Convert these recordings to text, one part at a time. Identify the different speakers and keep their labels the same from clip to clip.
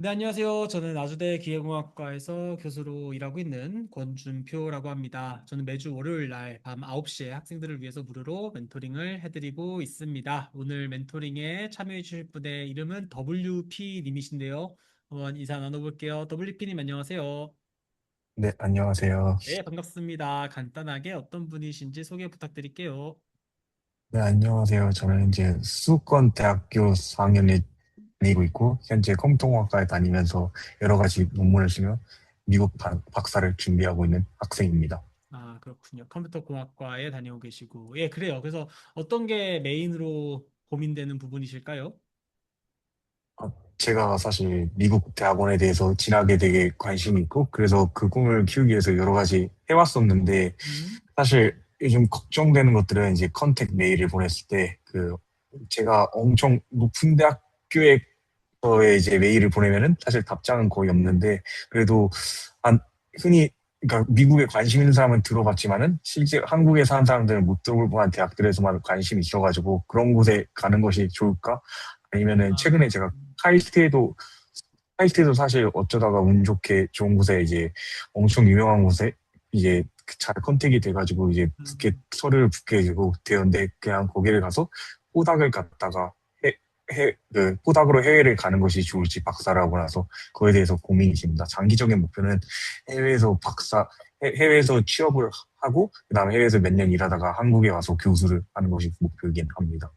Speaker 1: 네, 안녕하세요. 저는 아주대 기계공학과에서 교수로 일하고 있는 권준표라고 합니다. 저는 매주 월요일 날 밤 9시에 학생들을 위해서 무료로 멘토링을 해드리고 있습니다. 오늘 멘토링에 참여해 주실 분의 이름은 WP 님이신데요. 한번 인사 나눠볼게요. WP 님 안녕하세요.
Speaker 2: 네, 안녕하세요.
Speaker 1: 네, 반갑습니다. 간단하게 어떤 분이신지 소개 부탁드릴게요.
Speaker 2: 네, 안녕하세요. 저는 이제 수도권대학교 4학년에 다니고 있고, 현재 컴퓨터공학과에 다니면서 여러 가지 논문을 쓰며 미국 박사를 준비하고 있는 학생입니다.
Speaker 1: 아, 그렇군요. 컴퓨터 공학과에 다니고 계시고. 예, 그래요. 그래서 어떤 게 메인으로 고민되는 부분이실까요?
Speaker 2: 제가 사실 미국 대학원에 대해서 진학에 되게 관심이 있고, 그래서 그 꿈을 키우기 위해서 여러 가지 해왔었는데,
Speaker 1: 음.
Speaker 2: 사실 요즘 걱정되는 것들은 이제 컨택 메일을 보냈을 때, 제가 엄청 높은 대학교에 이제 메일을 보내면은 사실 답장은 거의 없는데 그래도 한 흔히 그러니까 미국에 관심 있는 사람은 들어봤지만은 실제 한국에 사는 사람들은 못 들어볼 만한 대학들에서만 관심이 있어가지고 그런 곳에 가는 것이 좋을까? 아니면은 최근에
Speaker 1: 아,
Speaker 2: 제가 카이스트에도 카이스트에도 사실 어쩌다가 운 좋게 좋은 곳에 이제 엄청 유명한 곳에 이제 잘 컨택이 돼가지고 이제 서류를 붙게 되고 되었는데 그냥 거기를 가서 호닥을 갔다가 호닥으로 해외를 가는 것이 좋을지 박사를 하고 나서 그거에 대해서 고민이 됩니다. 장기적인 목표는 해외에서 해외에서 취업을 하고 그다음에 해외에서 몇 년 일하다가 한국에 와서 교수를 하는 것이 목표이긴 합니다.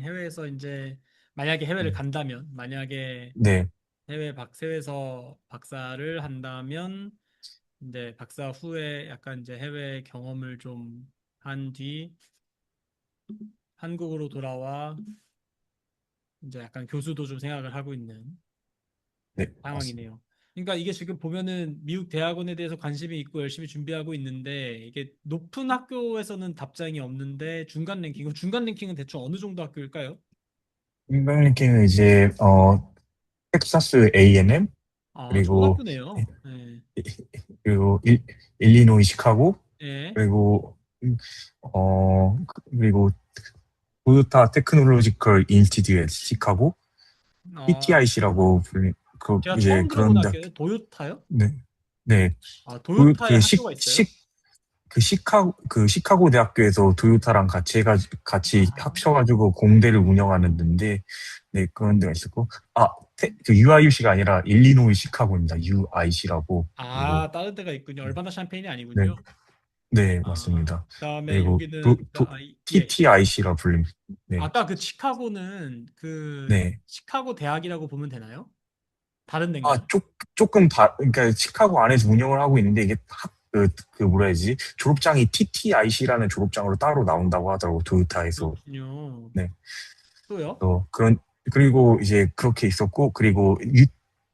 Speaker 1: 해외에서 이제 만약에 해외를
Speaker 2: 음.
Speaker 1: 간다면, 만약에
Speaker 2: 네,
Speaker 1: 해외에서 박사를 한다면, 이제 박사 후에 약간 이제 해외 경험을 좀 한 뒤 한국으로 돌아와 이제 약간 교수도 좀 생각을 하고 있는
Speaker 2: 네, 맞습니다.
Speaker 1: 상황이네요. 그러니까 이게 지금 보면은 미국 대학원에 대해서 관심이 있고 열심히 준비하고 있는데 이게 높은 학교에서는 답장이 없는데 중간 랭킹, 그럼 중간 랭킹은 대충 어느 정도 학교일까요?
Speaker 2: 인간링킹은 이제 텍사스 A&M
Speaker 1: 아, 좋은
Speaker 2: 그리고
Speaker 1: 학교네요. 네.
Speaker 2: 그리고 일리노이 시카고
Speaker 1: 예.
Speaker 2: 그리고 그리고 토요타 테크놀로지컬 인스티튜트 시카고
Speaker 1: 아,
Speaker 2: TTIC라고 불리 그
Speaker 1: 제가
Speaker 2: 이제
Speaker 1: 처음 들어본
Speaker 2: 그런
Speaker 1: 학교예요. 도요타요?
Speaker 2: 네, 네.
Speaker 1: 아,
Speaker 2: 그,
Speaker 1: 도요타에
Speaker 2: 그
Speaker 1: 학교가 있어요?
Speaker 2: 시카고 대학교에서 토요타랑 같이
Speaker 1: 아,
Speaker 2: 합쳐가지고 공대를 운영하는 데인데, 네, 그런 데가 있었고, 그 UIUC가 아니라 일리노이 시카고입니다. UIC라고. 그리고,
Speaker 1: 다른 데가 있군요.
Speaker 2: 네,
Speaker 1: 얼바나 샴페인이
Speaker 2: 네,
Speaker 1: 아니군요.
Speaker 2: 네,
Speaker 1: 아,
Speaker 2: 맞습니다.
Speaker 1: 그다음에
Speaker 2: 그리고
Speaker 1: 여기는 예.
Speaker 2: TTIC라 불립니다. 네,
Speaker 1: 아까 그 시카고는 그
Speaker 2: 네.
Speaker 1: 시카고 대학이라고 보면 되나요? 다른 데인가요?
Speaker 2: 조금 그러니까 시카고 안에서 운영을 하고 있는데 이게 뭐라 해야지? 졸업장이 TTIC라는 졸업장으로 따로 나온다고 하더라고, 도요타에서.
Speaker 1: 그렇군요.
Speaker 2: 네.
Speaker 1: 또요?
Speaker 2: 그리고 이제 그렇게 있었고, 그리고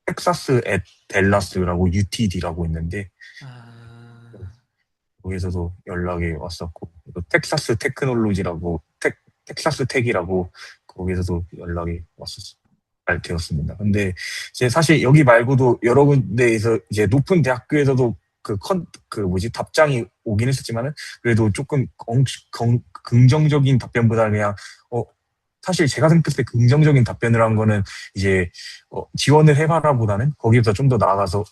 Speaker 2: 텍사스 앳 댈러스라고 UTD라고 있는데,
Speaker 1: 아,
Speaker 2: 거기서도 연락이 왔었고, 또 텍사스 텍이라고 거기서도 연락이 왔었어. 잘 되었습니다. 근데 이제 사실 여기 말고도 여러 군데에서 이제 높은 대학교에서도 그 뭐지, 답장이 오긴 했었지만은, 그래도 조금 긍정적인 답변보다 그냥, 어, 사실 제가 생각했을 때 긍정적인 답변을 한 거는 이제 지원을 해봐라 보다는 거기보다 좀 더 나아가서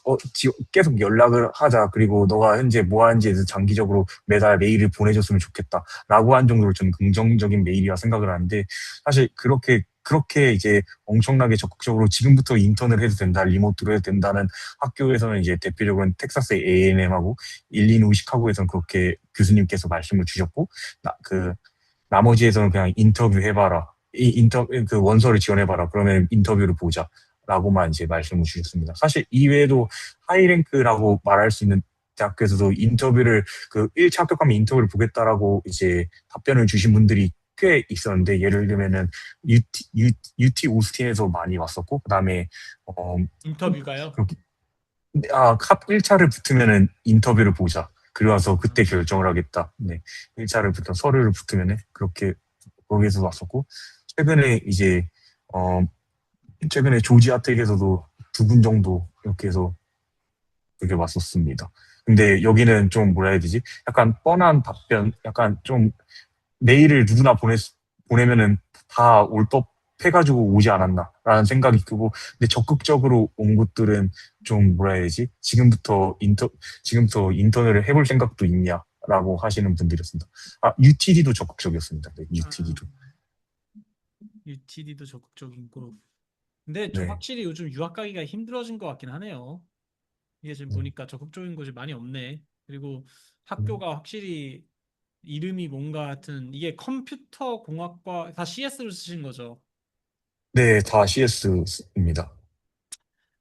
Speaker 2: 계속 연락을 하자. 그리고 너가 현재 뭐 하는지에 대해서 장기적으로 매달 메일을 보내줬으면 좋겠다. 라고 한 정도로 좀 긍정적인 메일이라 생각을 하는데 사실 그렇게 이제 엄청나게 적극적으로 지금부터 인턴을 해도 된다, 리모트로 해도 된다는 학교에서는 이제 대표적으로는 텍사스 A&M하고 일리노이 시카고에서는 그렇게 교수님께서 말씀을 주셨고, 나머지에서는 그냥 인터뷰 해봐라. 그 원서를 지원해봐라. 그러면 인터뷰를 보자. 라고만 이제 말씀을 주셨습니다. 사실 이외에도 하이랭크라고 말할 수 있는 대학교에서도 그 1차 합격하면 인터뷰를 보겠다라고 이제 답변을 주신 분들이 꽤 있었는데, 예를 들면은 UT 오스틴에서 많이 왔었고, 그 다음에, 어,
Speaker 1: 인터뷰가요?
Speaker 2: 그렇게, 1차를 붙으면은 인터뷰를 보자. 그리고 와서 그때
Speaker 1: 아,
Speaker 2: 결정을 하겠다. 네. 1차를 붙어 서류를 붙으면은 그렇게 거기에서 왔었고, 최근에 이제 어 최근에 조지아텍에서도 두 분 정도 이렇게 해서 그렇게 왔었습니다. 근데 여기는 좀 뭐라 해야 되지? 약간 뻔한 답변, 약간 좀 메일을 누구나 보내면은 다 올 해가지고 오지 않았나라는 생각이 들고, 근데 적극적으로 온 곳들은 좀 뭐라 해야 되지? 지금부터 인턴을 해볼 생각도 있냐라고 하시는 분들이었습니다. 아, UTD도 적극적이었습니다. 네,
Speaker 1: 아,
Speaker 2: UTD도.
Speaker 1: UTD도 적극적이고. 근데 좀
Speaker 2: 네.
Speaker 1: 확실히 요즘 유학 가기가 힘들어진 것 같긴 하네요. 이게 지금
Speaker 2: 음,
Speaker 1: 보니까 적극적인 곳이 많이 없네. 그리고
Speaker 2: 음.
Speaker 1: 학교가 확실히 이름이 뭔가 하여튼 이게 컴퓨터 공학과 다 CS를 쓰신 거죠.
Speaker 2: 네, 다 CS입니다.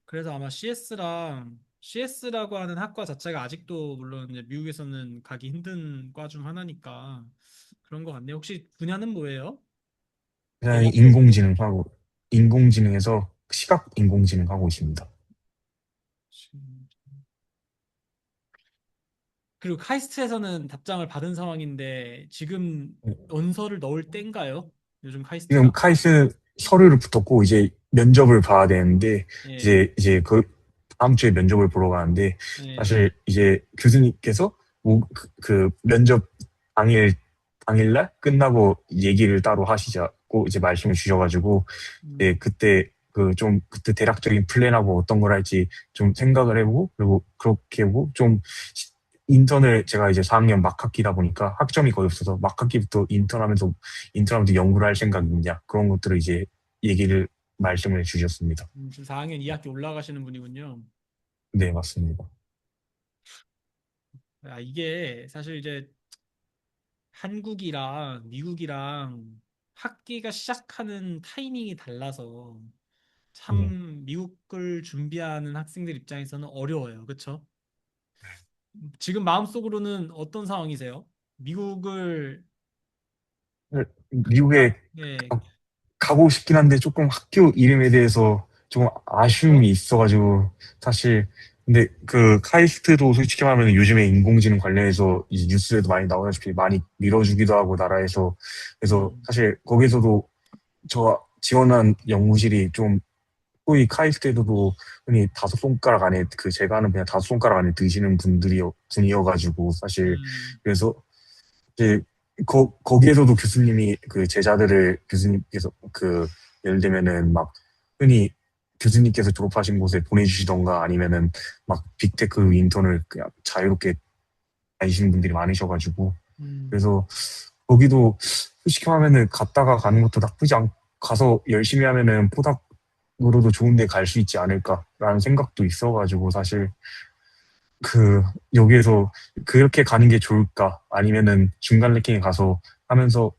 Speaker 1: 그래서 아마 CS라고 하는 학과 자체가 아직도 물론 이제 미국에서는 가기 힘든 과 중 하나니까 그런 것 같네요. 혹시 분야는 뭐예요?
Speaker 2: 그냥
Speaker 1: 전략적으로?
Speaker 2: 인공지능에서 시각 인공지능 하고 있습니다.
Speaker 1: 그리고 카이스트에서는 답장을 받은 상황인데 지금 원서를 넣을 때인가요? 요즘
Speaker 2: 지금
Speaker 1: 카이스트가?
Speaker 2: 카이스 서류를 붙었고 이제 면접을 봐야 되는데,
Speaker 1: 예,
Speaker 2: 이제 그 다음 주에 면접을 보러 가는데,
Speaker 1: 예.
Speaker 2: 사실 이제 교수님께서 그 면접 당일 당일날 끝나고 얘기를 따로 하시자고 이제 말씀을 주셔가지고, 예,
Speaker 1: 음,
Speaker 2: 그때 대략적인 플랜하고 어떤 걸 할지 좀 생각을 해보고, 그리고 그렇게 하고 좀 인턴을 제가 이제 4학년 막학기다 보니까 학점이 거의 없어서 막학기부터 인턴하면서 연구를 할 생각이 있냐, 그런 것들을 이제 얘기를 말씀을 주셨습니다.
Speaker 1: 지금 4학년 2학기 올라가시는 분이군요.
Speaker 2: 네, 맞습니다.
Speaker 1: 아, 이게 사실 이제 한국이랑 미국이랑 학기가 시작하는 타이밍이 달라서
Speaker 2: 네.
Speaker 1: 참 미국을 준비하는 학생들 입장에서는 어려워요. 그렇죠? 지금 마음속으로는 어떤 상황이세요? 미국을 가,
Speaker 2: 미국에
Speaker 1: 예,
Speaker 2: 가고 싶긴 한데 조금 학교 이름에 대해서 조금 아쉬움이 있어가지고, 사실. 근데 그 카이스트도 솔직히 말하면 요즘에 인공지능 관련해서 이제 뉴스에도 많이 나오다시피 많이 밀어주기도 하고 나라에서, 그래서
Speaker 1: 음,
Speaker 2: 사실 거기서도 저 지원한 연구실이 좀, 소위 카이스트에서도 흔히 다섯 손가락 안에, 제가 아는 그냥 다섯 손가락 안에 드시는 분이어가지고 사실.
Speaker 1: 음,
Speaker 2: 그래서 이제 거기에서도 교수님께서 예를 들면은 막 흔히 교수님께서 졸업하신 곳에 보내주시던가 아니면은 막 빅테크 인턴을 그냥 자유롭게 다니시는 분들이 많으셔가지고,
Speaker 1: 음,
Speaker 2: 그래서 거기도 솔직히 하면은 갔다가 가는 것도 가서 열심히 하면은 포닥으로도 좋은 데 갈 수 있지 않을까라는 생각도 있어가지고, 사실 여기에서 그렇게 가는 게 좋을까? 아니면은 중간 랭킹에 가서 하면서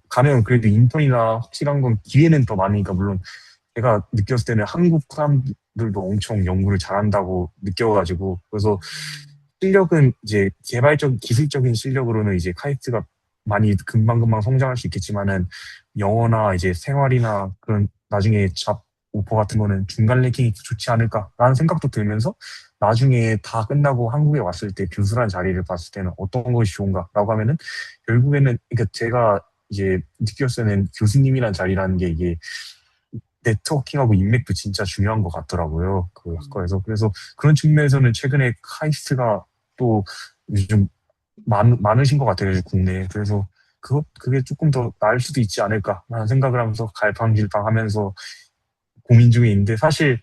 Speaker 2: 가면 그래도 인턴이나 확실한 건 기회는 더 많으니까, 물론 제가 느꼈을 때는 한국 사람들도 엄청 연구를 잘한다고 느껴가지고, 그래서 실력은 이제 기술적인 실력으로는 이제 카이스트가 많이 금방금방 성장할 수 있겠지만은, 영어나 이제 생활이나 그런 나중에 잡 오퍼 같은 거는 중간 랭킹이 더 좋지 않을까라는 생각도 들면서, 나중에 다 끝나고 한국에 왔을 때 교수란 자리를 봤을 때는 어떤 것이 좋은가라고 하면은, 결국에는 그러니까 제가 이제 느꼈을 때는 교수님이란 자리라는 게 이게 네트워킹하고 인맥도 진짜 중요한 것 같더라고요. 그
Speaker 1: 음,
Speaker 2: 학과에서. 그래서 그런 측면에서는 최근에 카이스트가 또 요즘 많으신 것 같아요, 국내에. 그래서 그게 조금 더 나을 수도 있지 않을까라는 생각을 하면서 갈팡질팡 하면서 고민 중에 있는데, 사실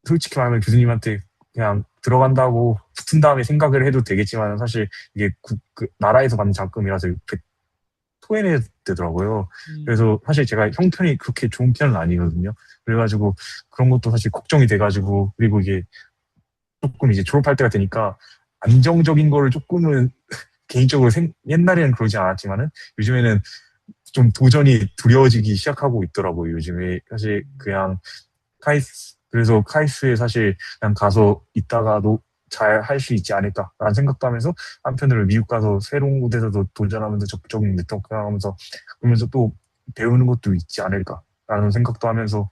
Speaker 2: 솔직히 말하면 교수님한테 그냥 들어간다고 붙은 다음에 생각을 해도 되겠지만, 사실 이게 나라에서 받는 장학금이라서 토해내야 되더라고요.
Speaker 1: 음,
Speaker 2: 그래서 사실 제가 형편이 그렇게 좋은 편은 아니거든요. 그래가지고 그런 것도 사실 걱정이 돼가지고, 그리고 이게 조금 이제 졸업할 때가 되니까 안정적인 거를 조금은 개인적으로 옛날에는 그러지 않았지만은 요즘에는 좀 도전이 두려워지기 시작하고 있더라고요. 요즘에 사실 그냥 그래서 카이스트에 사실 그냥 가서 있다가도 잘 할 수 있지 않을까라는 생각도 하면서, 한편으로 미국 가서 새로운 곳에서도 도전하면서 적극적인 네트워크 하면서 그러면서 또 배우는 것도 있지 않을까라는 생각도 하면서,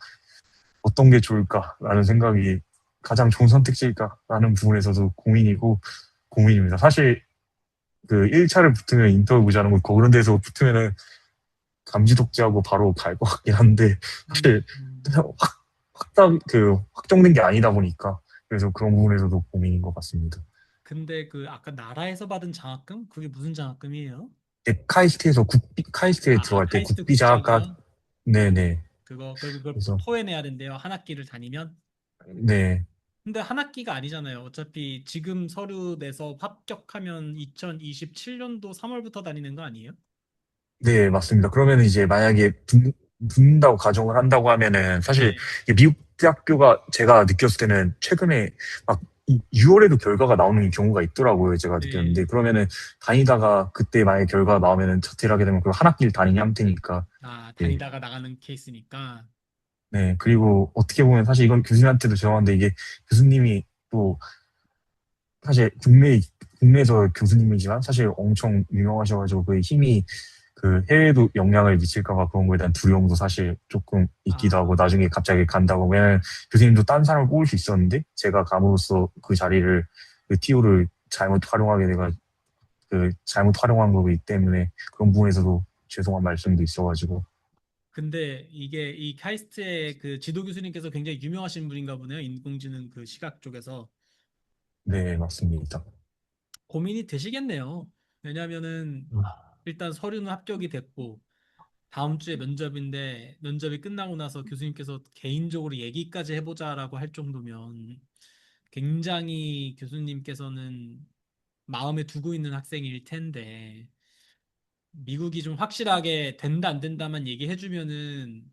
Speaker 2: 어떤 게 좋을까라는 생각이 가장 좋은 선택지일까라는 부분에서도 고민입니다. 사실 그 1차를 붙으면 인터뷰 보자는 거 그런 데서 붙으면은 감지 독재하고 바로 갈 것 같긴 한데, 사실
Speaker 1: 음.
Speaker 2: 확정된 게 아니다 보니까, 그래서 그런 부분에서도 고민인 것 같습니다.
Speaker 1: 근데 그 아까 나라에서 받은 장학금? 그게 무슨 장학금이에요?
Speaker 2: 카이스트에 들어갈 때
Speaker 1: 카이스트
Speaker 2: 국비자가,
Speaker 1: 국적이요?
Speaker 2: 네네.
Speaker 1: 결국 그걸
Speaker 2: 그래서
Speaker 1: 토해내야 된대요. 한 학기를 다니면.
Speaker 2: 네,
Speaker 1: 근데 한 학기가 아니잖아요. 어차피 지금 서류 내서 합격하면 2027년도 3월부터 다니는 거 아니에요?
Speaker 2: 네, 맞습니다. 그러면 이제 만약에 붙는다고 가정을 한다고 하면은 사실
Speaker 1: 네.
Speaker 2: 이게 미국 대학교가 제가 느꼈을 때는 최근에 막 6월에도 결과가 나오는 경우가 있더라고요. 제가
Speaker 1: 네.
Speaker 2: 느꼈는데 그러면은 다니다가 그때 만약에 결과가 나오면은 자퇴를 하게 되면 그 한 학기를 다니는 형태니까
Speaker 1: 아,
Speaker 2: 예.
Speaker 1: 다니다가 나가는 케이스니까.
Speaker 2: 네, 그리고 어떻게 보면 사실 이건 교수님한테도 죄송한데 이게 교수님이 또 사실 국내에서 교수님이지만 사실 엄청 유명하셔가지고 그 힘이 그 해외에도 영향을 미칠까 봐 그런 거에 대한 두려움도 사실 조금 있기도 하고
Speaker 1: 아,
Speaker 2: 나중에 갑자기 간다고 왜냐면 교수님도 딴 사람을 뽑을 수 있었는데 제가 감으로써 그 자리를 그 TO를 잘못 활용하게 돼가 그 잘못 활용한 거기 때문에 그런 부분에서도 죄송한 말씀도 있어가지고
Speaker 1: 근데 이게 이 카이스트의 그 지도 교수님께서 굉장히 유명하신 분인가 보네요. 인공지능 그 시각 쪽에서.
Speaker 2: 네 맞습니다.
Speaker 1: 고민이 되시겠네요. 왜냐면은 일단 서류는 합격이 됐고 다음 주에 면접인데 면접이 끝나고 나서 교수님께서 개인적으로 얘기까지 해보자라고 할 정도면 굉장히 교수님께서는 마음에 두고 있는 학생일 텐데 미국이 좀 확실하게 된다 안 된다만 얘기해주면은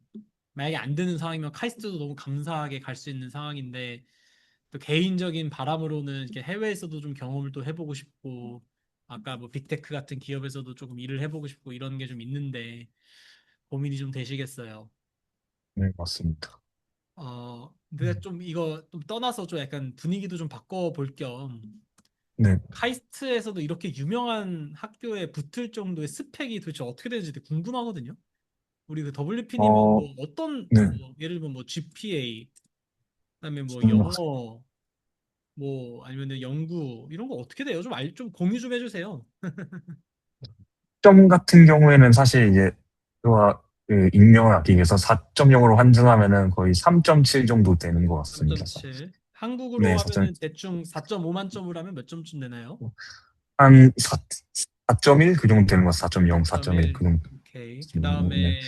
Speaker 1: 만약에 안 되는 상황이면 카이스트도 너무 감사하게 갈 수 있는 상황인데 또 개인적인 바람으로는 이렇게 해외에서도 좀 경험을 또 해보고 싶고 아까 뭐 빅테크 같은 기업에서도 조금 일을 해보고 싶고 이런 게 좀 있는데 고민이 좀 되시겠어요.
Speaker 2: 네 맞습니다.
Speaker 1: 근데 좀 이거 좀 떠나서 좀 약간 분위기도 좀 바꿔볼 겸
Speaker 2: 네.
Speaker 1: 카이스트에서도 이렇게 유명한 학교에 붙을 정도의 스펙이 도대체 어떻게 되는지 되게 궁금하거든요. 우리 그 WP님은
Speaker 2: 어,
Speaker 1: 뭐 어떤
Speaker 2: 네.
Speaker 1: 뭐 예를 들면 뭐 GPA 그다음에 뭐
Speaker 2: 음,
Speaker 1: 영어 뭐 아니면 연구 이런 거 어떻게 돼요? 좀 공유 좀 해주세요.
Speaker 2: 점 같은 경우에는 사실 이제 그와 그 익명을 아끼기 위해서 4.0으로 환산하면은 거의 3.7 정도 되는 것 같습니다.
Speaker 1: 3.7. 한국으로
Speaker 2: 네, 4점,
Speaker 1: 하면은 대충 4.5만 점을 하면 몇 점쯤 되나요?
Speaker 2: 한 4.1 그 정도 되는 것 같아요. 4.0, 4.1
Speaker 1: 4.1.
Speaker 2: 그 정도.
Speaker 1: 오케이.
Speaker 2: 네.
Speaker 1: 그다음에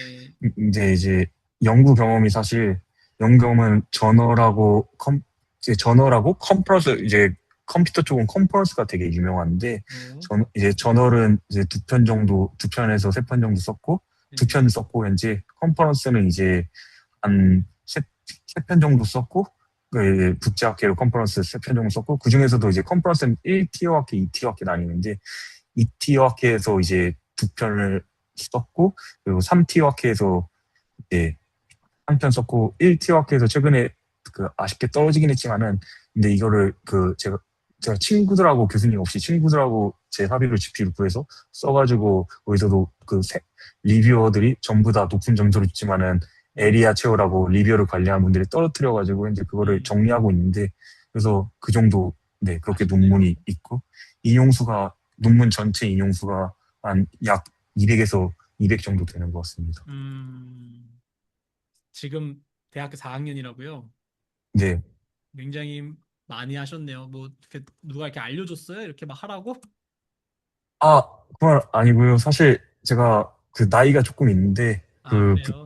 Speaker 2: 이제 연구 경험이 사실 연구 경험은 이제 저널하고 컨퍼런스 이제 컴퓨터 쪽은 컨퍼런스가 되게 유명한데
Speaker 1: 어,
Speaker 2: 이제 저널은 이제 2편 정도 2편에서 3편 정도 썼고 두
Speaker 1: 네.
Speaker 2: 편 썼고 현재 컨퍼런스는 이제 한 세 편 정도 썼고 그 국제학회로 컨퍼런스 3편 정도 썼고 그 중에서도 이제 컨퍼런스는 1티어 학회, 2티어 학회 나뉘는데 2티어 학회에서 이제 2편을 썼고 그리고 3티어 학회에서 이제 한 편 썼고 1티어 학회에서 최근에 그 아쉽게 떨어지긴 했지만은 근데 이거를 그 제가 친구들하고 교수님 없이 친구들하고 제 사비로 GP를 구해서 써가지고 거기서도 리뷰어들이 전부 다 높은 점수를 줬지만은 에리아 채우라고 리뷰어를 관리하는 분들이 떨어뜨려가지고 이제 그거를
Speaker 1: 음,
Speaker 2: 정리하고 있는데 그래서 그 정도 네 그렇게
Speaker 1: 아쉽네요.
Speaker 2: 논문이 있고 인용수가 논문 전체 인용수가 한 약 200에서 200 정도 되는 것 같습니다.
Speaker 1: 음, 지금 대학교 4학년이라고요?
Speaker 2: 네.
Speaker 1: 굉장히 많이 하셨네요. 뭐 이렇게 누가 이렇게 알려줬어요? 이렇게 막 하라고?
Speaker 2: 아, 그건 아니고요. 사실 제가 그 나이가 조금 있는데
Speaker 1: 아,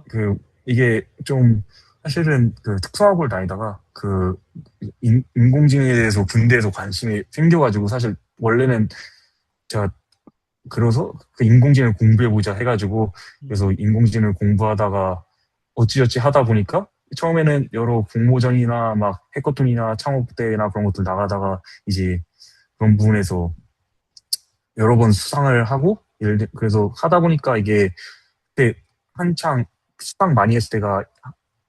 Speaker 1: 그래요?
Speaker 2: 이게 좀 사실은 그 특수학을 다니다가 인공지능에 대해서 군대에서 관심이 생겨가지고 사실 원래는 제가 그래서 그 인공지능 공부해보자 해가지고 그래서
Speaker 1: 음,
Speaker 2: 인공지능 공부하다가 어찌저찌 하다 보니까 처음에는 여러 공모전이나 막 해커톤이나 창업대회나 그런 것들 나가다가 이제 그런 부분에서 여러 번 수상을 하고 그래서 하다 보니까 이게 그때 한창 수상 많이 했을 때가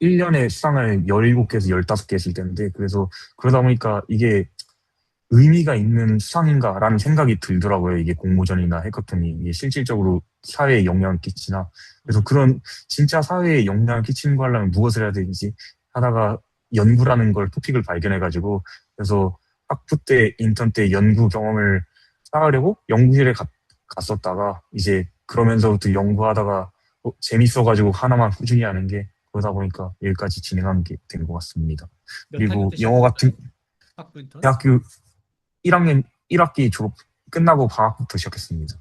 Speaker 2: 1년에 수상을 17개에서 15개 했을 때인데 그래서 그러다 보니까 이게 의미가 있는 수상인가라는 생각이 들더라고요. 이게 공모전이나 해커톤이 이게 실질적으로 사회에 영향을 끼치나. 그래서
Speaker 1: 음,
Speaker 2: 그런 진짜 사회에 영향을 끼치는 거 하려면 무엇을 해야 되는지 하다가 연구라는 걸 토픽을 발견해가지고 그래서 학부 때 인턴 때 연구 경험을 쌓으려고 연구실에 갔었다가 이제 그러면서부터 연구하다가 재밌어가지고 하나만 꾸준히 하는 게 그러다 보니까 여기까지 진행한 게 된 것 같습니다.
Speaker 1: 몇 학년
Speaker 2: 그리고
Speaker 1: 때
Speaker 2: 영어 같은
Speaker 1: 시작하셨어요? 학부 인턴?
Speaker 2: 대학교 1학년 1학기 졸업 끝나고 방학부터 시작했습니다.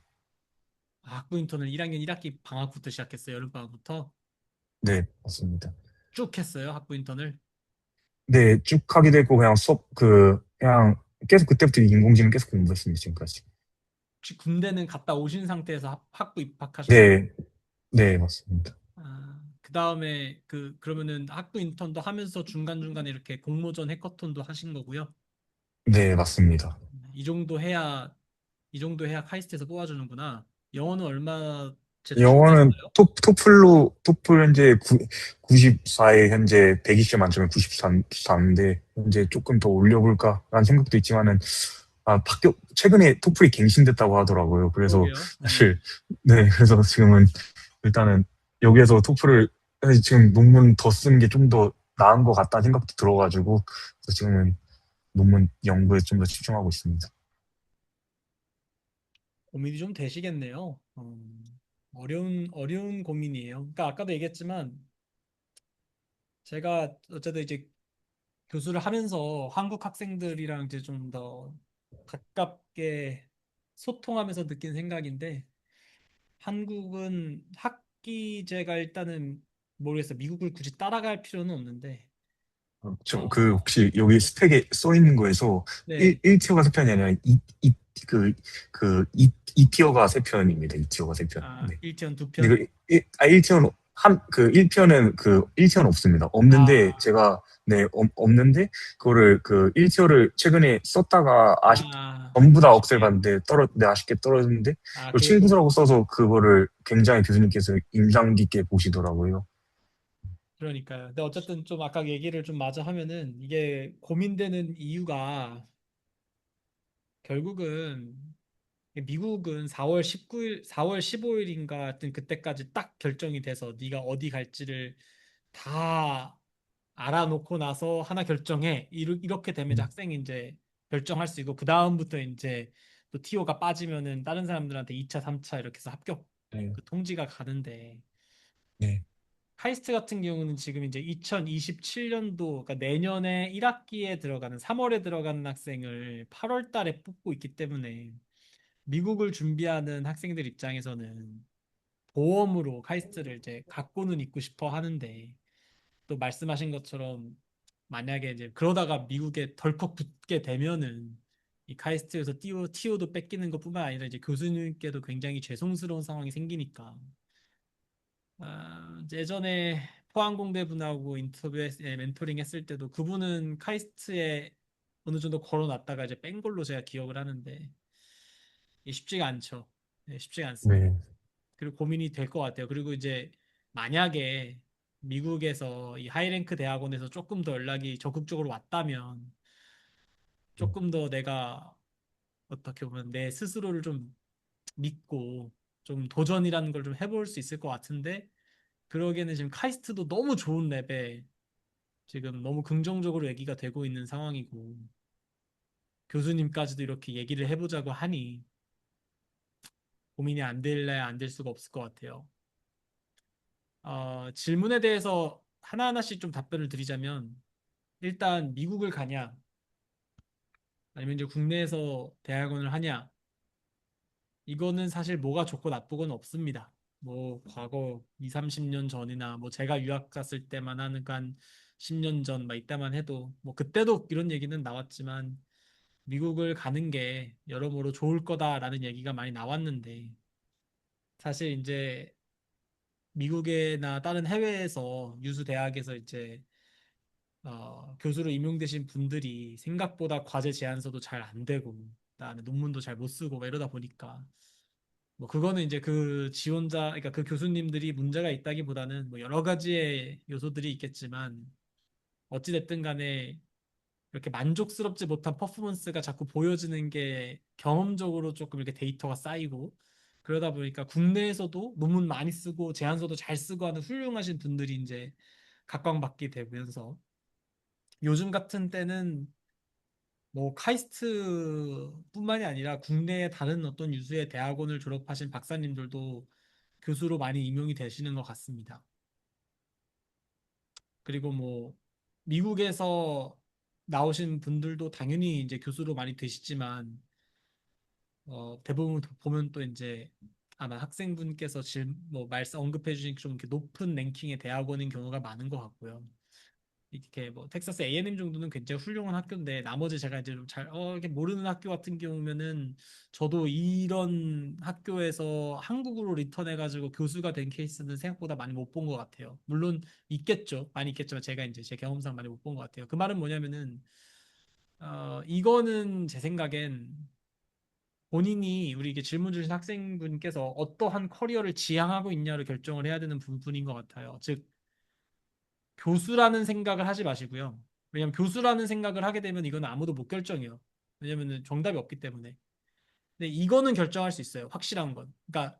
Speaker 1: 아, 학부 인턴을 1학년 1학기 방학부터 시작했어요. 여름방학부터?
Speaker 2: 네, 맞습니다.
Speaker 1: 쭉 했어요, 학부 인턴을.
Speaker 2: 네, 쭉 하게 되고 그냥 그냥 계속 그때부터 인공지능 계속 공부했습니다, 지금까지.
Speaker 1: 혹시 군대는 갔다 오신 상태에서 학부 입학하셨어요?
Speaker 2: 네, 네, 맞습니다.
Speaker 1: 그 다음에 그러면은 학부 인턴도 하면서 중간중간에 이렇게 공모전 해커톤도 하신 거고요.
Speaker 2: 네, 맞습니다.
Speaker 1: 이 정도 해야, 이 정도 해야 카이스트에서 뽑아주는구나. 영어는 얼마
Speaker 2: 영어는
Speaker 1: 제출하셨어요?
Speaker 2: 토플 현재 94에 현재 120점 만점에 93인데 현재 조금 더 올려볼까라는 생각도 있지만은 최근에 토플이 갱신됐다고 하더라고요. 그래서
Speaker 1: 그러게요.
Speaker 2: 사실 네, 그래서 지금은 일단은 여기에서 토플을 사실 지금 논문 더 쓰는 게 좀 더 나은 것 같다는 생각도 들어가지고 그래서 지금은 논문 연구에 좀 더 집중하고 있습니다.
Speaker 1: 고민이 좀 되시겠네요. 어려운 고민이에요. 그러니까 아까도 얘기했지만 제가 어쨌든 이제 교수를 하면서 한국 학생들이랑 이제 좀 더 가깝게 소통하면서 느낀 생각인데 한국은 학기제가 일단은 모르겠어요. 미국을 굳이 따라갈 필요는 없는데
Speaker 2: 그
Speaker 1: 어,
Speaker 2: 혹시 여기 스펙에 써 있는 거에서
Speaker 1: 네.
Speaker 2: 1티어가 세 편이 아니라 이 티어가 세 편입니다. 2티어가 세 편. 네.
Speaker 1: 1편,
Speaker 2: 근데
Speaker 1: 2편?
Speaker 2: 1티어는 그 1편은 그 1티어는 없습니다. 없는데
Speaker 1: 아,
Speaker 2: 제가 네, 없는데 그거를 그 1티어를 최근에 썼다가 전부 다
Speaker 1: 아쉽게.
Speaker 2: 억셀봤는데 네, 아쉽게 떨어졌는데 그걸
Speaker 1: 그게 또
Speaker 2: 친구들하고 써서 그거를 굉장히 교수님께서 인상 깊게 보시더라고요.
Speaker 1: 그러니까요. 근데 어쨌든 좀 아까 얘기를 좀 마저 하면은 이게 고민되는 이유가 결국은 미국은 4월 19일, 4월 15일인가 하여튼 그때까지 딱 결정이 돼서 네가 어디 갈지를 다 알아놓고 나서 하나 결정해. 이렇게 되면 이제
Speaker 2: 음,
Speaker 1: 학생이 이제 결정할 수 있고 그 다음부터 이제 또 티오가 빠지면은 다른 사람들한테 2차, 3차 이렇게 해서 합격
Speaker 2: 네,
Speaker 1: 그 통지가 가는데
Speaker 2: 네,
Speaker 1: 카이스트 같은 경우는 지금 이제 2027년도, 그러니까 내년에 1학기에 들어가는 3월에 들어가는 학생을 8월 달에 뽑고 있기 때문에 미국을 준비하는 학생들 입장에서는 보험으로 카이스트를 이제 갖고는 있고 싶어 하는데 또 말씀하신 것처럼 만약에 이제 그러다가 미국에 덜컥 붙게 되면은 이 카이스트에서 티오도 뺏기는 것뿐만 아니라 이제 교수님께도 굉장히 죄송스러운 상황이 생기니까 이제 예전에 포항공대 분하고 멘토링 했을 때도 그분은 카이스트에 어느 정도 걸어놨다가 이제 뺀 걸로 제가 기억을 하는데 이게 쉽지가 않죠. 네, 쉽지가 않습니다.
Speaker 2: 네,
Speaker 1: 그리고 고민이 될 것 같아요. 그리고 이제 만약에 미국에서 이 하이랭크 대학원에서 조금 더 연락이 적극적으로 왔다면 조금 더 내가 어떻게 보면 내 스스로를 좀 믿고 좀 도전이라는 걸 좀 해볼 수 있을 것 같은데 그러기에는 지금 카이스트도 너무 좋은 랩에 지금 너무 긍정적으로 얘기가 되고 있는 상황이고 교수님까지도 이렇게 얘기를 해보자고 하니 고민이 안 될래 안 될 수가 없을 것 같아요. 질문에 대해서 하나하나씩 좀 답변을 드리자면 일단 미국을 가냐 아니면 이제 국내에서 대학원을 하냐 이거는 사실 뭐가 좋고 나쁘고는 없습니다. 뭐 과거 2, 30년 전이나 뭐 제가 유학 갔을 때만 하는 한 10년 전 막 이때만 해도 뭐 그때도 이런 얘기는 나왔지만 미국을 가는 게 여러모로 좋을 거다라는 얘기가 많이 나왔는데 사실 이제 미국이나 다른 해외에서 유수 대학에서 이제 교수로 임용되신 분들이 생각보다 과제 제안서도 잘 안 되고 그다음에 논문도 잘 못 쓰고 막 이러다 보니까 뭐 그거는 이제 그 지원자 그러니까 그 교수님들이 문제가 있다기보다는 뭐 여러 가지의 요소들이 있겠지만 어찌 됐든 간에 이렇게 만족스럽지 못한 퍼포먼스가 자꾸 보여지는 게 경험적으로 조금 이렇게 데이터가 쌓이고 그러다 보니까 국내에서도 논문 많이 쓰고 제안서도 잘 쓰고 하는 훌륭하신 분들이 이제 각광받게 되면서 요즘 같은 때는 뭐 카이스트뿐만이 아니라 국내의 다른 어떤 유수의 대학원을 졸업하신 박사님들도 교수로 많이 임용이 되시는 것 같습니다. 그리고 뭐 미국에서 나오신 분들도 당연히 이제 교수로 많이 되시지만 대부분 보면 또 이제 아마 학생분께서 뭐 말씀 언급해 주신 좀 이렇게 높은 랭킹의 대학원인 경우가 많은 것 같고요. 이렇게 뭐 텍사스 A&M 정도는 굉장히 훌륭한 학교인데 나머지 제가 이제 좀 잘 이렇게 모르는 학교 같은 경우면은 저도 이런 학교에서 한국으로 리턴해가지고 교수가 된 케이스는 생각보다 많이 못 본 것 같아요. 물론 있겠죠, 많이 있겠지만 제가 이제 제 경험상 많이 못 본 것 같아요. 그 말은 뭐냐면은 이거는 제 생각엔 본인이 우리 이게 질문 주신 학생분께서 어떠한 커리어를 지향하고 있냐를 결정을 해야 되는 부분인 것 같아요. 즉 교수라는 생각을 하지 마시고요. 왜냐하면 교수라는 생각을 하게 되면 이건 아무도 못 결정해요. 왜냐하면 정답이 없기 때문에. 근데 이거는 결정할 수 있어요. 확실한 건. 그러니까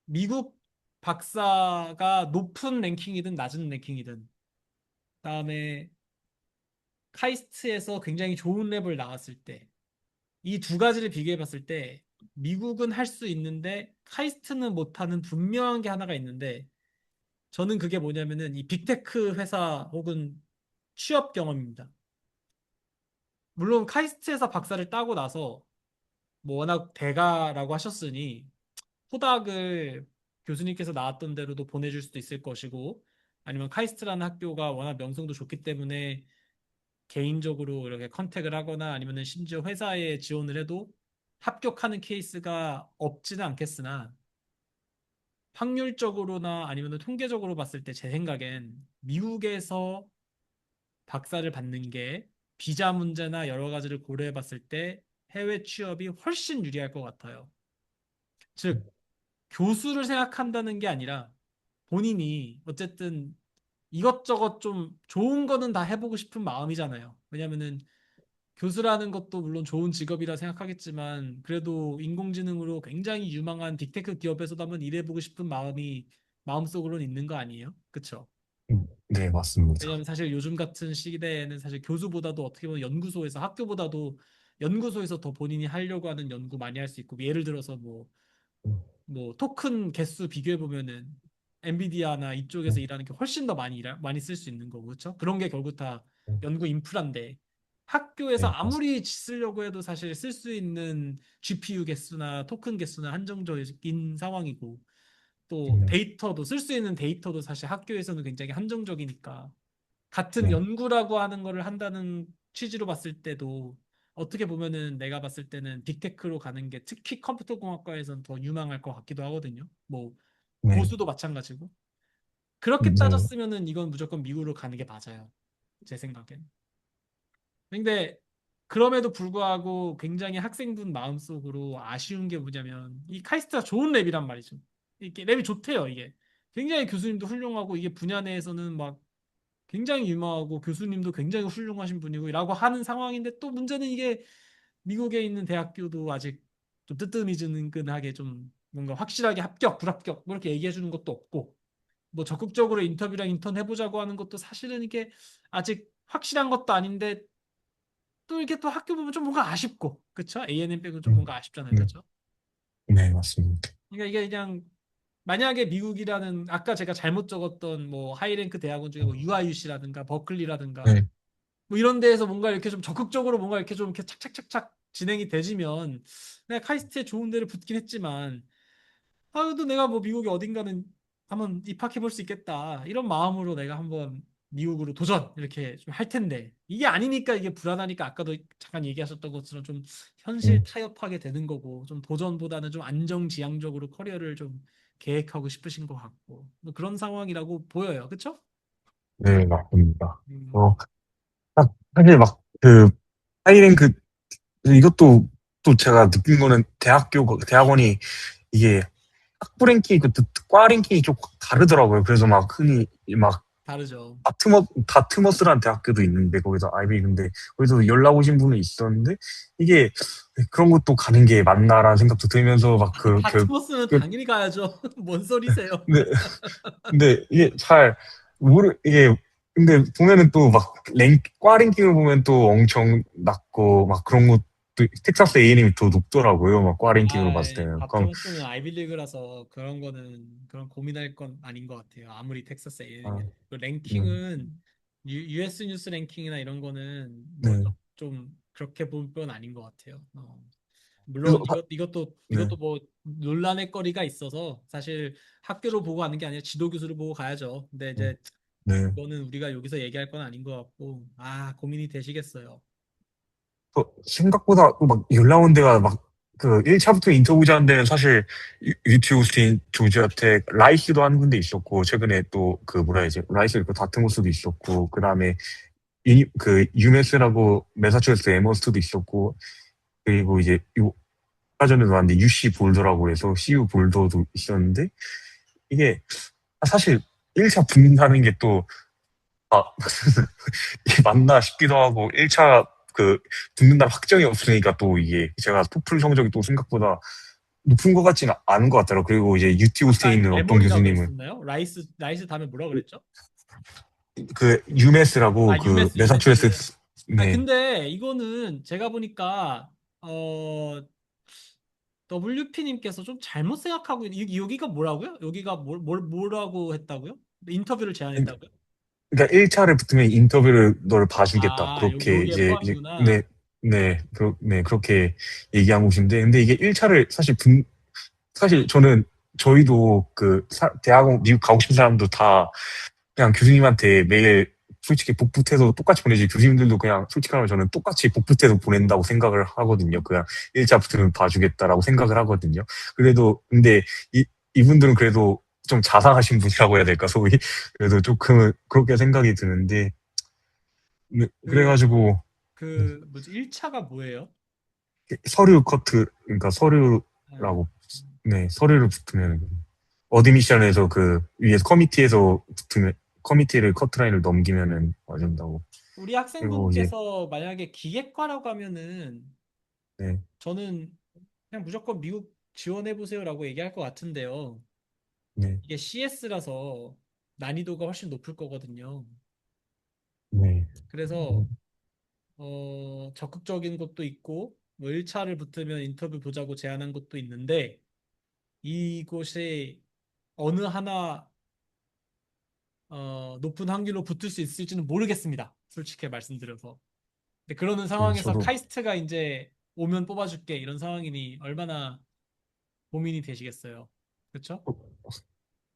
Speaker 1: 미국 박사가 높은 랭킹이든 낮은 랭킹이든 그다음에 카이스트에서 굉장히 좋은 랩을 나왔을 때 이 두 가지를 비교해 봤을 때 미국은 할 수 있는데 카이스트는 못하는 분명한 게 하나가 있는데 저는 그게 뭐냐면은 이 빅테크 회사 혹은 취업 경험입니다. 물론 카이스트에서 박사를 따고 나서 뭐 워낙 대가라고 하셨으니 후닥을 교수님께서 나왔던 대로도 보내줄 수도 있을 것이고 아니면 카이스트라는 학교가 워낙 명성도 좋기 때문에 개인적으로 이렇게 컨택을 하거나 아니면 심지어 회사에 지원을 해도 합격하는 케이스가 없지는 않겠으나 확률적으로나 아니면 통계적으로 봤을 때 제 생각엔 미국에서 박사를 받는 게 비자 문제나 여러 가지를 고려해 봤을 때 해외 취업이 훨씬 유리할 것 같아요. 즉, 교수를 생각한다는 게 아니라 본인이 어쨌든 이것저것 좀 좋은 거는 다 해보고 싶은 마음이잖아요. 왜냐면은 교수라는 것도 물론 좋은 직업이라 생각하겠지만 그래도 인공지능으로 굉장히 유망한 빅테크 기업에서도 한번 일해보고 싶은 마음이 마음속으로는 있는 거 아니에요? 그쵸?
Speaker 2: 네, 맞습니다.
Speaker 1: 왜냐하면 사실 요즘 같은 시대에는 사실 교수보다도 어떻게 보면 연구소에서 학교보다도 연구소에서 더 본인이 하려고 하는 연구 많이 할 수 있고 예를 들어서 뭐 토큰 개수 비교해 보면은 엔비디아나 이쪽에서 일하는 게 훨씬 더 많이 쓸 수 있는 거고 그렇죠? 그런 게 결국 다 연구 인프라인데 학교에서
Speaker 2: 네,
Speaker 1: 아무리 쓰려고 해도 사실 쓸 수 있는 GPU 개수나 토큰 개수나 한정적인 상황이고 또
Speaker 2: 네,
Speaker 1: 데이터도 쓸 수 있는 데이터도 사실 학교에서는 굉장히 한정적이니까 같은
Speaker 2: 네,
Speaker 1: 연구라고 하는 거를 한다는 취지로 봤을 때도 어떻게 보면은 내가 봤을 때는 빅테크로 가는 게 특히 컴퓨터 공학과에선 더 유망할 것 같기도 하거든요. 뭐
Speaker 2: 네,
Speaker 1: 고수도 마찬가지고. 그렇게
Speaker 2: 네,
Speaker 1: 따졌으면은 이건 무조건 미국으로 가는 게 맞아요. 제 생각엔. 근데 그럼에도 불구하고 굉장히 학생분 마음속으로 아쉬운 게 뭐냐면 이 카이스트가 좋은 랩이란 말이죠. 이게 랩이 좋대요, 이게. 굉장히 교수님도 훌륭하고 이게 분야 내에서는 막 굉장히 유명하고 교수님도 굉장히 훌륭하신 분이고 라고 하는 상황인데 또 문제는 이게 미국에 있는 대학교도 아직 좀 뜨뜨미즈근하게 좀 뭔가 확실하게 합격, 불합격 뭐 이렇게 얘기해 주는 것도 없고 뭐 적극적으로 인터뷰랑 인턴 해보자고 하는 것도 사실은 이게 아직 확실한 것도 아닌데 또 이렇게 또 학교 보면 좀 뭔가 아쉽고 그쵸? A&M 빼고 좀 뭔가 아쉽잖아요,
Speaker 2: 네,
Speaker 1: 그쵸?
Speaker 2: 네, 맞습니다.
Speaker 1: 그러니까 이게 그냥 만약에 미국이라는 아까 제가 잘못 적었던 뭐 하이랭크 대학원 중에 뭐 UIUC라든가 버클리라든가
Speaker 2: 네,
Speaker 1: 뭐 이런 데에서 뭔가 이렇게 좀 적극적으로 뭔가 이렇게 좀 이렇게 착착착착 진행이 되지면 내가 카이스트에 좋은 데를 붙긴 했지만 그래도 내가 뭐 미국에 어딘가는 한번 입학해 볼 수 있겠다 이런 마음으로 내가 한번 미국으로 도전 이렇게 좀 할 텐데 이게 아니니까 이게 불안하니까 아까도 잠깐 얘기하셨던 것처럼 좀 현실
Speaker 2: 네,
Speaker 1: 타협하게 되는 거고 좀 도전보다는 좀 안정지향적으로 커리어를 좀 계획하고 싶으신 것 같고 뭐 그런 상황이라고 보여요, 그쵸?
Speaker 2: 네, 맞습니다.
Speaker 1: 음,
Speaker 2: 사실 막, 하이랭크, 이것도 또 제가 느낀 거는 대학원이 이게 학부 랭킹이 과 랭킹이 좀 다르더라고요. 그래서 막 흔히 막
Speaker 1: 다르죠.
Speaker 2: 다트머스라는 대학교도 있는데 거기서 아이비리그인데 거기서 연락 오신 분은 있었는데 이게 그런 것도 가는 게 맞나라는 생각도 들면서 막
Speaker 1: 다트머스는 당연히 가야죠. 뭔 소리세요?
Speaker 2: 근데 근데 이게 잘 이게 근데 보면은 또 막 과 랭킹을 보면 또 엄청 낮고 막 그런 것도 텍사스 A&M이 더 높더라고요. 막 과 랭킹으로 봤을 때는 그럼
Speaker 1: 다트머스는 아이빌리그라서 그런 거는 그런 고민할 건 아닌 것 같아요. 아무리 텍사스
Speaker 2: 아,
Speaker 1: A&M이 그
Speaker 2: 네,
Speaker 1: 랭킹은 US 뉴스 랭킹이나 이런 거는 뭐
Speaker 2: 네,
Speaker 1: 좀 그렇게 볼 건 아닌 것 같아요.
Speaker 2: 그래서
Speaker 1: 물론
Speaker 2: 네,
Speaker 1: 이것도 뭐 논란의 거리가 있어서 사실 학교를 보고 가는 게 아니라 지도 교수를 보고 가야죠. 근데 이제
Speaker 2: 네.
Speaker 1: 이거는 우리가 여기서 얘기할 건 아닌 것 같고, 고민이 되시겠어요.
Speaker 2: 생각보다 막 연락 온 데가 막 그 1차부터 인터뷰하는 데는 사실 유튜브 스트린 조지아텍 라이스도 한 군데 있었고 최근에 또 그 뭐라 해야지 라이스 그 다트모스도 있었고 그다음에 그 UMass라고 매사추세츠 에머스트도 있었고 그리고 이제 요 아까 전에도 왔는데 UC 볼더라고 해서 CU 볼더도 있었는데 이게 사실 1차 붙는다는 게 또 아, 이게 맞나 싶기도 하고 1차 그 붙는다는 확정이 없으니까 또 이게 제가 토플 성적이 또 생각보다 높은 것 같지는 않은 것 같더라고요. 그리고 이제 UT
Speaker 1: 아까
Speaker 2: 호스트에 있는 어떤
Speaker 1: 에머리라고
Speaker 2: 교수님은
Speaker 1: 그랬었나요? 라이스 다음에 뭐라 그랬죠?
Speaker 2: 그 UMass라고 그
Speaker 1: 유메스.
Speaker 2: 매사추세츠 네
Speaker 1: 근데 이거는 제가 보니까 어 WP님께서 좀 잘못 생각하고 여기가 뭐라고요? 여기가 뭐라고 했다고요? 인터뷰를 제안했다고요?
Speaker 2: 그러니까 1차를 붙으면 인터뷰를 너를 봐주겠다. 그렇게
Speaker 1: 여기에
Speaker 2: 이제
Speaker 1: 포함이구나.
Speaker 2: 네, 그렇게 얘기한 곳인데 근데 이게 1차를 사실 저는 저희도 그 대학원 미국 가고 싶은 사람도 다 그냥 교수님한테 매일 솔직히 복붙해서 똑같이 보내지 교수님들도 그냥 솔직히 말하면 저는 똑같이 복붙해서 보낸다고 생각을 하거든요. 그냥 1차 붙으면 봐주겠다라고 생각을 하거든요. 그래도 근데 이분들은 그래도 좀 자상하신 분이라고 해야 될까 소위 그래도 조금 그렇게 생각이 드는데 네,
Speaker 1: 그,
Speaker 2: 그래가지고
Speaker 1: 뭐지, 1차가 뭐예요?
Speaker 2: 서류 커트 그러니까
Speaker 1: 아,
Speaker 2: 서류라고 네 서류를 붙으면 어드미션에서 그 위에서 커미티에서 붙으면 커미티를 커트라인을 넘기면은 와준다고.
Speaker 1: 우리
Speaker 2: 그리고 이제
Speaker 1: 학생분께서 만약에 기계과라고 하면은
Speaker 2: 네,
Speaker 1: 저는 그냥 무조건 미국 지원해 보세요라고 얘기할 것 같은데요.
Speaker 2: 네,
Speaker 1: 이게 CS라서 난이도가 훨씬 높을 거거든요.
Speaker 2: 네,
Speaker 1: 그래서 적극적인 것도 있고 뭐 1차를 붙으면 인터뷰 보자고 제안한 것도 있는데 이곳에 어느 하나 높은 확률로 붙을 수 있을지는 모르겠습니다. 솔직히 말씀드려서. 근데 그러는
Speaker 2: 네,
Speaker 1: 상황에서
Speaker 2: 저도
Speaker 1: 카이스트가 이제 오면 뽑아줄게 이런 상황이니 얼마나 고민이 되시겠어요. 그렇죠?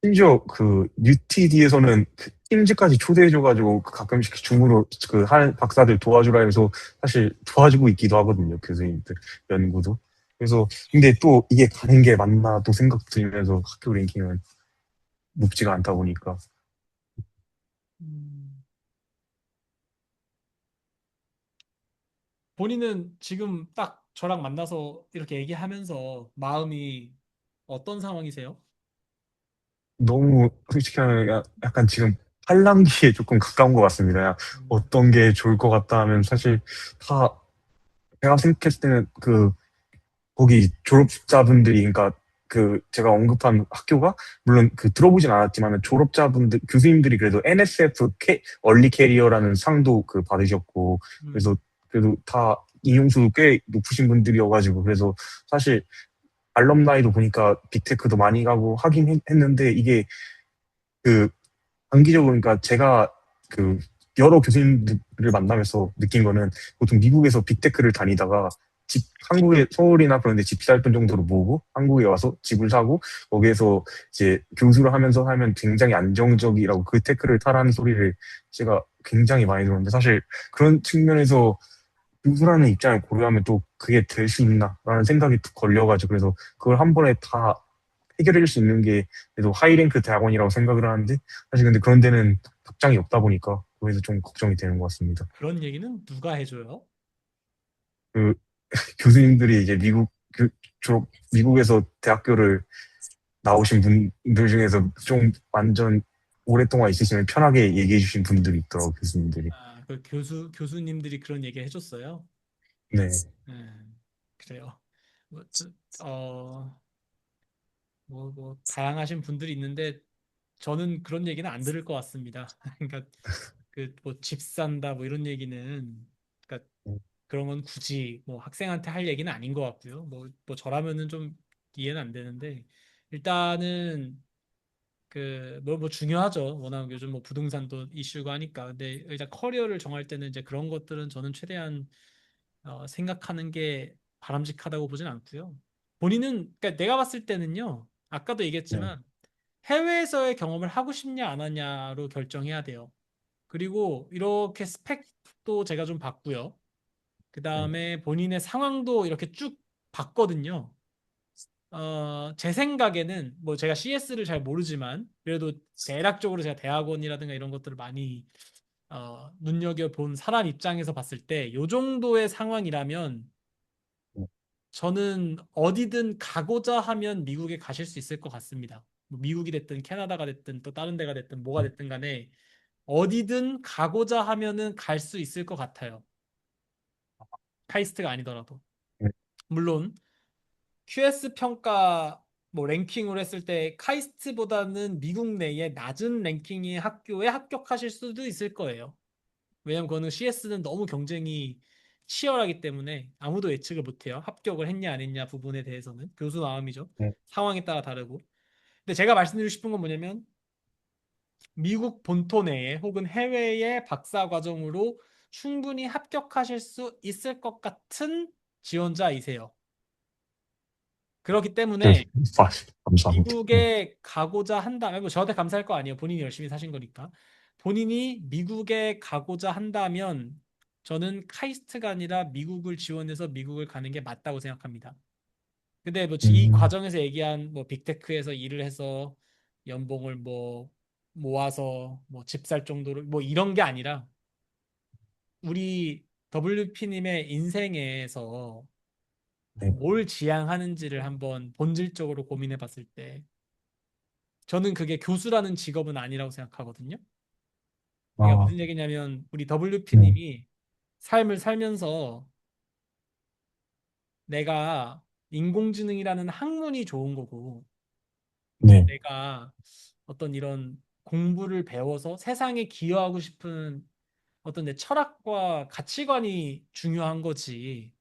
Speaker 2: 심지어 그 UTD에서는 그 팀즈까지 초대해줘가지고 그 가끔씩 줌으로 그 한 박사들 도와주라 해서 사실 도와주고 있기도 하거든요 교수님들 연구도. 그래서 근데 또 이게 가는 게 맞나 또 생각 들면서 학교 랭킹은 높지가 않다 보니까
Speaker 1: 음, 본인은 지금 딱 저랑 만나서 이렇게 얘기하면서 마음이 어떤 상황이세요?
Speaker 2: 너무 솔직히 하면 약간 지금 팔랑기에 조금 가까운 것 같습니다.
Speaker 1: 음,
Speaker 2: 어떤 게 좋을 것 같다 하면 사실 다 제가 생각했을 때는 그 거기 졸업자분들이 그러니까 그 제가 언급한 학교가 물론 그 들어보진 않았지만 졸업자분들 교수님들이 그래도 NSF 얼리 캐리어라는 상도 그 받으셨고
Speaker 1: 음,
Speaker 2: 그래서 그래도 다 인용수도 꽤 높으신 분들이어가지고 그래서 사실 알럼나이도 보니까 빅테크도 많이 가고 하긴 했는데 이게 그 단기적으로 그러니까 제가 그 여러 교수님들을 만나면서 느낀 거는 보통 미국에서 빅테크를 다니다가 한국에 서울이나 그런 데 집 살 돈 정도로 모으고 한국에 와서 집을 사고 거기에서 이제 교수를 하면서 하면 굉장히 안정적이라고 그 테크를 타라는 소리를 제가 굉장히 많이 들었는데 사실 그런 측면에서 교수라는 입장을 고려하면 또 그게 될 수 있나라는 생각이 또 걸려가지고 그래서 그걸 한 번에 다 해결해 줄 수 있는 게 그래도 하이랭크 대학원이라고 생각을 하는데 사실 근데 그런 데는 답장이 없다 보니까 거기서 좀 걱정이 되는 것 같습니다.
Speaker 1: 그런 얘기는 누가 해줘요?
Speaker 2: 그 교수님들이 이제 미국에서 대학교를 나오신 분들 중에서 좀 완전 오랫동안 있으시면 편하게 얘기해 주신 분들이 있더라고 교수님들이.
Speaker 1: 그 교수님들이 그런 얘기 해줬어요.
Speaker 2: 네,
Speaker 1: 그래요. 뭐, 다양하신 분들이 있는데 저는 그런 얘기는 안 들을 것 같습니다. 그러니까 그 뭐 집 산다 뭐 이런 얘기는 그러니까 그런 건 굳이 뭐 학생한테 할 얘기는 아닌 것 같고요. 뭐 저라면은 좀 이해는 안 되는데 일단은 뭐 중요하죠. 워낙 요즘 뭐 부동산도 이슈가 하니까. 근데 일단 커리어를 정할 때는 이제 그런 것들은 저는 최대한 생각하는 게 바람직하다고 보진 않고요. 본인은 그러니까 내가 봤을 때는요. 아까도
Speaker 2: 네,
Speaker 1: 얘기했지만 해외에서의 경험을 하고 싶냐 안 하냐로 결정해야 돼요. 그리고 이렇게 스펙도 제가 좀 봤고요. 그
Speaker 2: 네,
Speaker 1: 다음에 본인의 상황도 이렇게 쭉 봤거든요. 제 생각에는 뭐 제가 CS를 잘 모르지만 그래도 대략적으로 제가 대학원이라든가 이런 것들을 많이 눈여겨본 사람 입장에서 봤을 때 요 정도의 상황이라면
Speaker 2: 네,
Speaker 1: 저는 어디든 가고자 하면 미국에 가실 수 있을 것 같습니다. 뭐 미국이 됐든 캐나다가 됐든 또 다른 데가 됐든 뭐가 됐든 간에 어디든 가고자 하면은 갈 수 있을 것 같아요. 카이스트가 아니더라도.
Speaker 2: 네,
Speaker 1: 물론 QS 평가 뭐 랭킹으로 했을 때 카이스트보다는 미국 내에 낮은 랭킹의 학교에 합격하실 수도 있을 거예요. 왜냐면 그거는 CS는 너무 경쟁이 치열하기 때문에 아무도 예측을 못해요. 합격을 했냐 안 했냐 부분에 대해서는 교수 마음이죠.
Speaker 2: 네,
Speaker 1: 상황에 따라 다르고. 근데 제가 말씀드리고 싶은 건 뭐냐면 미국 본토 내에 혹은 해외의 박사 과정으로 충분히 합격하실 수 있을 것 같은 지원자이세요. 그렇기
Speaker 2: 네,
Speaker 1: 때문에
Speaker 2: 감사합니다. 네,
Speaker 1: 미국에 가고자 한다면 뭐 저한테 감사할 거 아니에요. 본인이 열심히 사신 거니까. 본인이 미국에 가고자 한다면 저는 카이스트가 아니라 미국을 지원해서 미국을 가는 게 맞다고 생각합니다. 근데 뭐 이
Speaker 2: 음,
Speaker 1: 과정에서 얘기한 뭐 빅테크에서 일을 해서 연봉을 뭐 모아서 뭐 집 살 정도로 뭐 이런 게 아니라 우리 WP님의 인생에서
Speaker 2: 네,
Speaker 1: 뭘 지향하는지를 한번 본질적으로 고민해 봤을 때 저는 그게 교수라는 직업은 아니라고 생각하거든요. 그러니까
Speaker 2: 아,
Speaker 1: 무슨 얘기냐면 우리
Speaker 2: 네,
Speaker 1: WP님이 삶을 살면서 내가 인공지능이라는 학문이 좋은 거고
Speaker 2: 네,
Speaker 1: 내가 어떤 이런 공부를 배워서 세상에 기여하고 싶은 어떤 내 철학과 가치관이 중요한 거지.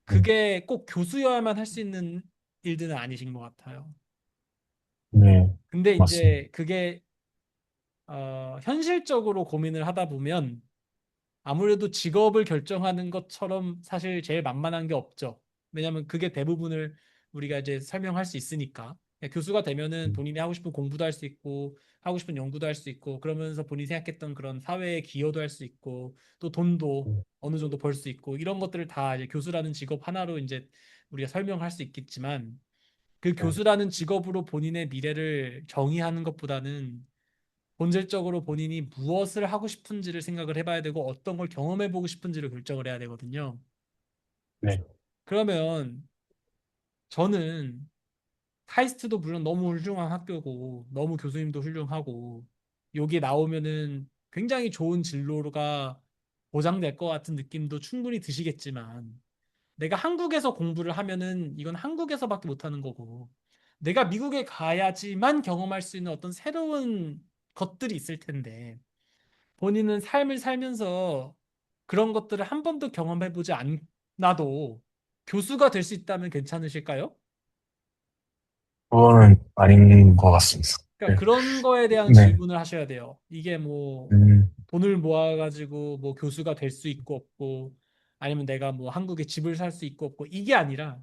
Speaker 2: 네,
Speaker 1: 그게 꼭 교수여야만 할 수 있는 일들은 아니신 것 같아요.
Speaker 2: 네,
Speaker 1: 근데
Speaker 2: 맞습니다.
Speaker 1: 이제 그게 현실적으로 고민을 하다 보면 아무래도 직업을 결정하는 것처럼 사실 제일 만만한 게 없죠. 왜냐하면 그게 대부분을 우리가 이제 설명할 수 있으니까. 교수가 되면은 본인이 하고 싶은 공부도 할 수 있고, 하고 싶은 연구도 할 수 있고, 그러면서 본인이 생각했던 그런 사회에 기여도 할 수 있고, 또 돈도
Speaker 2: 네,
Speaker 1: 어느 정도 벌 수 있고, 이런 것들을 다 이제 교수라는 직업 하나로 이제 우리가 설명할 수 있겠지만, 그
Speaker 2: 네,
Speaker 1: 교수라는 직업으로 본인의 미래를 정의하는 것보다는 본질적으로 본인이 무엇을 하고 싶은지를 생각을 해봐야 되고 어떤 걸 경험해보고 싶은지를 결정을 해야 되거든요.
Speaker 2: 네,
Speaker 1: 그러면 저는 카이스트도 물론 너무 훌륭한 학교고 너무 교수님도 훌륭하고 여기 나오면은 굉장히 좋은 진로가 보장될 것 같은 느낌도 충분히 드시겠지만 내가 한국에서 공부를 하면은 이건 한국에서밖에 못하는 거고 내가 미국에 가야지만 경험할 수 있는 어떤 새로운 것들이 있을 텐데 본인은 삶을 살면서 그런 것들을 한 번도 경험해보지 않아도 교수가 될 수 있다면 괜찮으실까요?
Speaker 2: 그거는 아닌 것 같습니다.
Speaker 1: 그러니까
Speaker 2: 네,
Speaker 1: 그런 거에 대한
Speaker 2: 네,
Speaker 1: 질문을 하셔야 돼요. 이게 뭐
Speaker 2: 음,
Speaker 1: 돈을 모아가지고 뭐 교수가 될 수 있고 없고 아니면 내가 뭐 한국에 집을 살 수 있고 없고 이게 아니라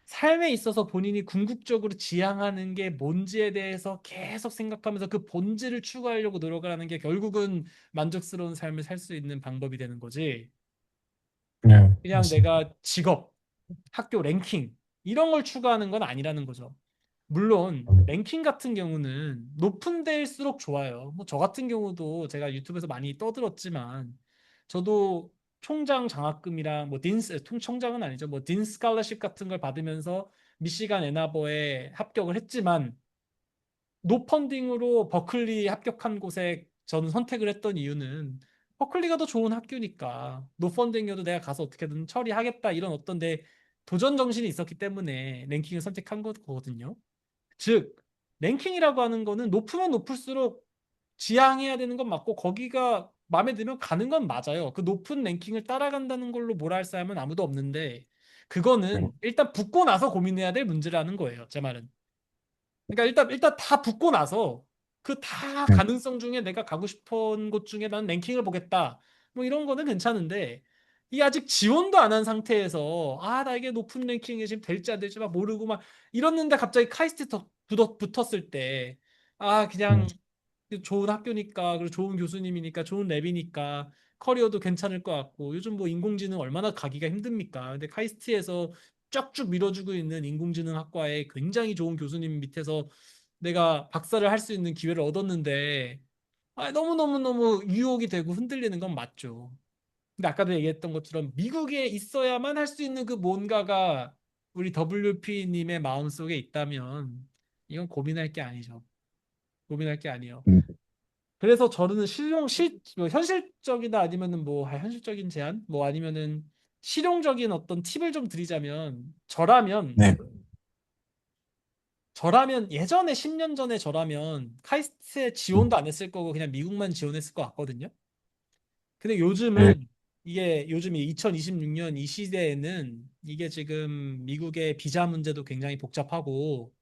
Speaker 1: 삶에 있어서 본인이 궁극적으로 지향하는 게 뭔지에 대해서 계속 생각하면서 그 본질을 추구하려고 노력을 하는 게 결국은 만족스러운 삶을 살 수 있는 방법이 되는 거지.
Speaker 2: 네,
Speaker 1: 그냥
Speaker 2: 맞습니다.
Speaker 1: 내가 직업, 학교 랭킹 이런 걸 추구하는 건 아니라는 거죠. 물론 랭킹 같은 경우는 높은 데일수록 좋아요. 뭐 저 같은 경우도 제가 유튜브에서 많이 떠들었지만 저도 총장 장학금이랑 뭐 딘스 총장은 아니죠. 뭐 딘 스칼러십 같은 걸 받으면서 미시간 애나버에 합격을 했지만 노펀딩으로 버클리 합격한 곳에 저는 선택을 했던 이유는 버클리가 더 좋은 학교니까 노펀딩이어도 내가 가서 어떻게든 처리하겠다 이런 어떤 내 도전 정신이 있었기 때문에 랭킹을 선택한 거거든요. 즉 랭킹이라고 하는 거는 높으면 높을수록 지향해야 되는 건 맞고 거기가 마음에 들면 가는 건 맞아요. 그 높은 랭킹을 따라간다는 걸로 뭐라 할 사람은 아무도 없는데
Speaker 2: 네,
Speaker 1: 그거는 일단 붙고 나서 고민해야 될 문제라는 거예요. 제 말은. 그러니까 일단 다 붙고 나서 그 다
Speaker 2: 네,
Speaker 1: 가능성 중에 내가 가고 싶은 곳 중에 나는 랭킹을 보겠다. 뭐 이런 거는 괜찮은데 이 아직 지원도 안 한 상태에서 나 이게 높은 랭킹에 지금 될지 안 될지 막 모르고 막 이랬는데 갑자기 카이스트 붙었을 때
Speaker 2: 네,
Speaker 1: 그냥 좋은 학교니까 그리고 좋은 교수님이니까 좋은 랩이니까 커리어도 괜찮을 것 같고 요즘 뭐 인공지능 얼마나 가기가 힘듭니까? 근데 카이스트에서 쫙쭉 밀어주고 있는 인공지능 학과에 굉장히 좋은 교수님 밑에서 내가 박사를 할 수 있는 기회를 얻었는데 너무너무너무 유혹이 되고 흔들리는 건 맞죠. 근데 아까도 얘기했던 것처럼 미국에 있어야만 할 수 있는 그 뭔가가 우리 WP님의 마음속에 있다면 이건 고민할 게 아니죠. 고민할 게 아니에요.
Speaker 2: 음,
Speaker 1: 그래서 저는 뭐 현실적이나 아니면은 뭐 현실적인 제안 뭐 아니면은 실용적인 어떤 팁을 좀 드리자면
Speaker 2: 네,
Speaker 1: 저라면 예전에 10년 전에 저라면 카이스트에 지원도 안 했을 거고 그냥 미국만 지원했을 것 같거든요. 근데
Speaker 2: 네,
Speaker 1: 요즘은 이게 요즘 2026년 이 시대에는 이게 지금 미국의 비자 문제도 굉장히 복잡하고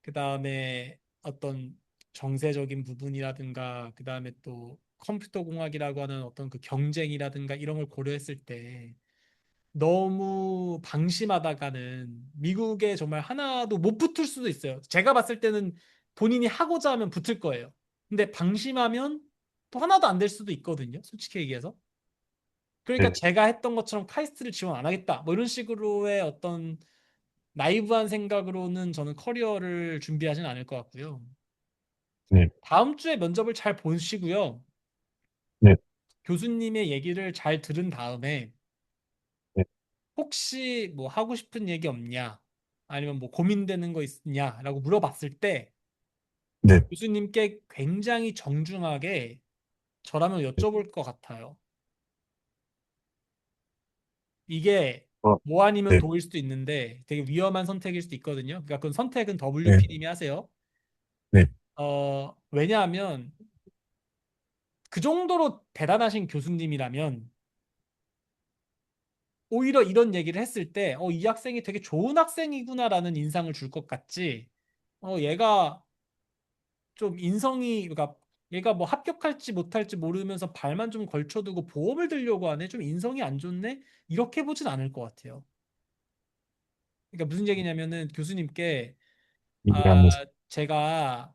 Speaker 1: 그다음에 어떤 정세적인 부분이라든가 그다음에 또 컴퓨터 공학이라고 하는 어떤 그 경쟁이라든가 이런 걸 고려했을 때 너무 방심하다가는 미국에 정말 하나도 못 붙을 수도 있어요. 제가 봤을 때는 본인이 하고자 하면 붙을 거예요. 근데 방심하면 또 하나도 안 될 수도 있거든요. 솔직히 얘기해서. 그러니까
Speaker 2: 네,
Speaker 1: 제가 했던 것처럼 카이스트를 지원 안 하겠다. 뭐 이런 식으로의 어떤 나이브한 생각으로는 저는 커리어를 준비하진 않을 것 같고요.
Speaker 2: 네,
Speaker 1: 다음 주에 면접을 잘 보시고요.
Speaker 2: 네,
Speaker 1: 교수님의 얘기를 잘 들은 다음에
Speaker 2: 네,
Speaker 1: 혹시 뭐 하고 싶은 얘기 없냐? 아니면 뭐 고민되는 거 있냐라고 물어봤을 때
Speaker 2: 네,
Speaker 1: 교수님께 굉장히 정중하게 저라면
Speaker 2: 네.
Speaker 1: 여쭤볼 것 같아요. 이게
Speaker 2: 어,
Speaker 1: 뭐 아니면
Speaker 2: 네,
Speaker 1: 도일 수도 있는데 되게 위험한 선택일 수도 있거든요. 그러니까 그건 선택은
Speaker 2: 네,
Speaker 1: WP님이 하세요.
Speaker 2: 네,
Speaker 1: 왜냐하면 그 정도로 대단하신 교수님이라면 오히려 이런 얘기를 했을 때, 이 학생이 되게 좋은 학생이구나라는 인상을 줄 것 같지. 얘가 좀 인성이, 그러니까 얘가 뭐 합격할지 못할지 모르면서 발만 좀 걸쳐두고 보험을 들려고 하네. 좀 인성이 안 좋네. 이렇게 보진 않을 것 같아요. 그러니까 무슨 얘기냐면은 교수님께
Speaker 2: 이해합니다.
Speaker 1: 제가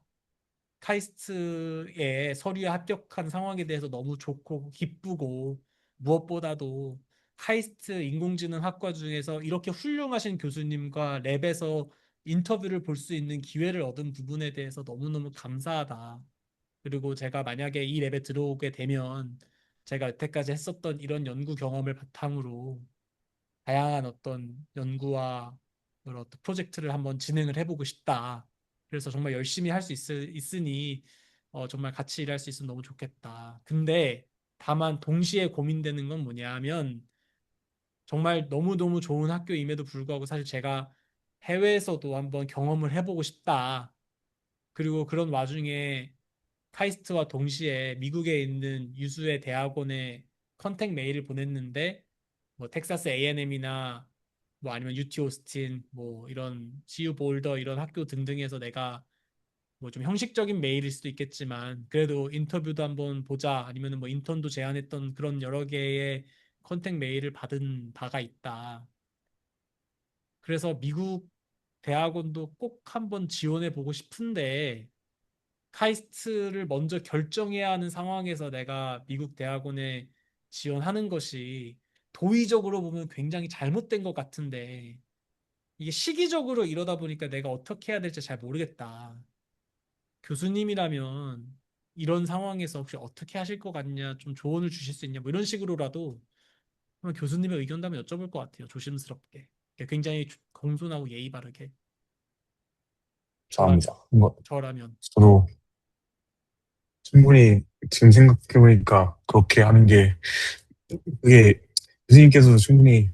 Speaker 1: 카이스트에 서류에 합격한 상황에 대해서 너무 좋고 기쁘고 무엇보다도 카이스트 인공지능 학과 중에서 이렇게 훌륭하신 교수님과 랩에서 인터뷰를 볼 수 있는 기회를 얻은 부분에 대해서 너무너무 감사하다. 그리고 제가 만약에 이 랩에 들어오게 되면 제가 여태까지 했었던 이런 연구 경험을 바탕으로 다양한 어떤 연구와 그런 어떤 프로젝트를 한번 진행을 해보고 싶다. 그래서 정말 열심히 할 수 있으니 정말 같이 일할 수 있으면 너무 좋겠다. 근데 다만 동시에 고민되는 건 뭐냐 하면 정말 너무너무 좋은 학교임에도 불구하고 사실 제가 해외에서도 한번 경험을 해보고 싶다. 그리고 그런 와중에 카이스트와 동시에 미국에 있는 유수의 대학원에 컨택 메일을 보냈는데 뭐 텍사스 A&M이나 뭐 아니면 UT 오스틴 뭐 이런 GU 볼더 이런 학교 등등에서 내가 뭐 좀 형식적인 메일일 수도 있겠지만 그래도 인터뷰도 한번 보자 아니면은 뭐 인턴도 제안했던 그런 여러 개의 컨택 메일을 받은 바가 있다. 그래서 미국 대학원도 꼭 한번 지원해 보고 싶은데 카이스트를 먼저 결정해야 하는 상황에서 내가 미국 대학원에 지원하는 것이 도의적으로 보면 굉장히 잘못된 것 같은데 이게 시기적으로 이러다 보니까 내가 어떻게 해야 될지 잘 모르겠다. 교수님이라면 이런 상황에서 혹시 어떻게 하실 것 같냐, 좀 조언을 주실 수 있냐, 뭐 이런 식으로라도 한번 교수님의 의견도 한번 여쭤볼 것 같아요. 조심스럽게. 굉장히 공손하고 예의 바르게. 저라면,
Speaker 2: 감사합니다. 뭐,
Speaker 1: 저라면.
Speaker 2: 저도 충분히 지금 생각해보니까 그렇게 하는 게, 그게 교수님께서도 충분히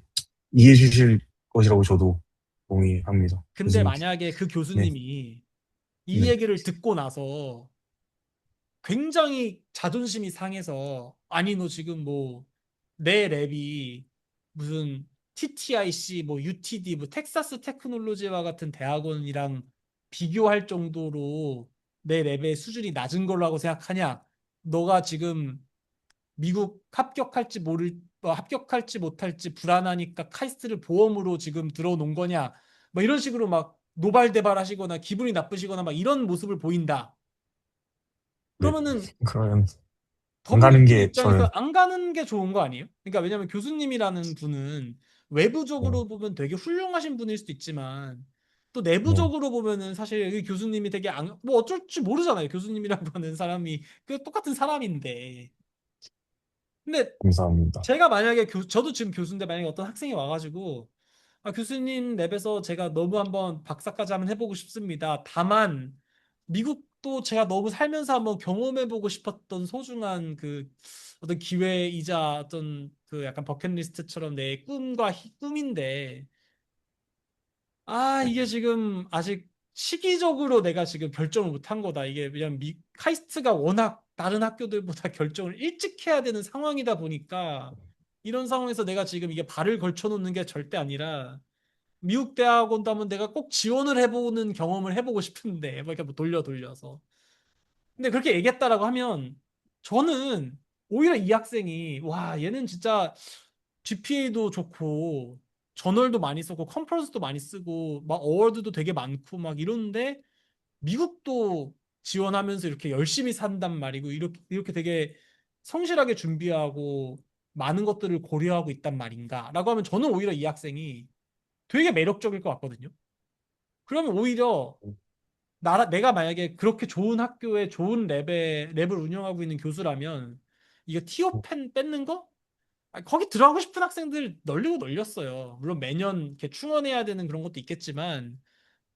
Speaker 2: 이해해 주실 것이라고 저도 동의합니다.
Speaker 1: 근데
Speaker 2: 교수님께.
Speaker 1: 만약에 그
Speaker 2: 네,
Speaker 1: 교수님이 이
Speaker 2: 네,
Speaker 1: 얘기를 듣고 나서 굉장히 자존심이 상해서 아니 너 지금 뭐 내 랩이 무슨 TTIC 뭐 UTD 뭐 텍사스 테크놀로지와 같은 대학원이랑 비교할 정도로 내 랩의 수준이 낮은 걸로 하고 생각하냐? 너가 지금 미국 합격할지 모를 뭐 합격할지 못할지 불안하니까 카이스트를 보험으로 지금 들어놓은 거냐, 뭐 이런 식으로 막 노발대발하시거나 기분이 나쁘시거나 막 이런 모습을 보인다.
Speaker 2: 네.
Speaker 1: 그러면은
Speaker 2: 그러면 안 가는
Speaker 1: WPP
Speaker 2: 게
Speaker 1: 입장에서
Speaker 2: 저는,
Speaker 1: 안 가는 게 좋은 거 아니에요? 그러니까 왜냐면 교수님이라는 분은
Speaker 2: 네,
Speaker 1: 외부적으로 보면 되게 훌륭하신 분일 수도 있지만 또
Speaker 2: 네,
Speaker 1: 내부적으로 보면은 사실 이 교수님이 되게 뭐 어쩔 줄 모르잖아요. 교수님이라고 하는 사람이 그 똑같은 사람인데. 근데
Speaker 2: 감사합니다.
Speaker 1: 제가 만약에 저도 지금 교수인데 만약에 어떤 학생이 와가지고 아, 교수님 랩에서 제가 너무 한번 박사까지 한번 해보고 싶습니다. 다만 미국도 제가 너무 살면서 한번 경험해보고 싶었던 소중한 그 어떤 기회이자 어떤 그 약간 버킷리스트처럼 내 꿈인데 아, 이게 지금 아직 시기적으로 내가 지금 결정을 못 한 거다. 이게 왜냐면 카이스트가 워낙 다른 학교들보다 결정을 일찍 해야 되는 상황이다 보니까 이런 상황에서 내가 지금 이게 발을 걸쳐 놓는 게 절대 아니라 미국 대학원도 한번 내가 꼭 지원을 해보는 경험을 해보고 싶은데 뭐 이렇게 뭐 돌려서 근데 그렇게 얘기했다라고 하면 저는 오히려 이 학생이 와 얘는 진짜 GPA도 좋고 저널도 많이 쓰고 컨퍼런스도 많이 쓰고 막 어워드도 되게 많고 막 이런데 미국도 지원하면서 이렇게 열심히 산단 말이고 이렇게 되게 성실하게 준비하고 많은 것들을 고려하고 있단 말인가라고 하면 저는 오히려 이 학생이 되게 매력적일 것 같거든요. 그러면 오히려 내가 만약에 그렇게 좋은 학교에 좋은 랩을 운영하고 있는 교수라면 이거 티오 펜 뺏는 거? 거기 들어가고 싶은 학생들 널리고 널렸어요. 물론 매년 이렇게 충원해야 되는 그런 것도 있겠지만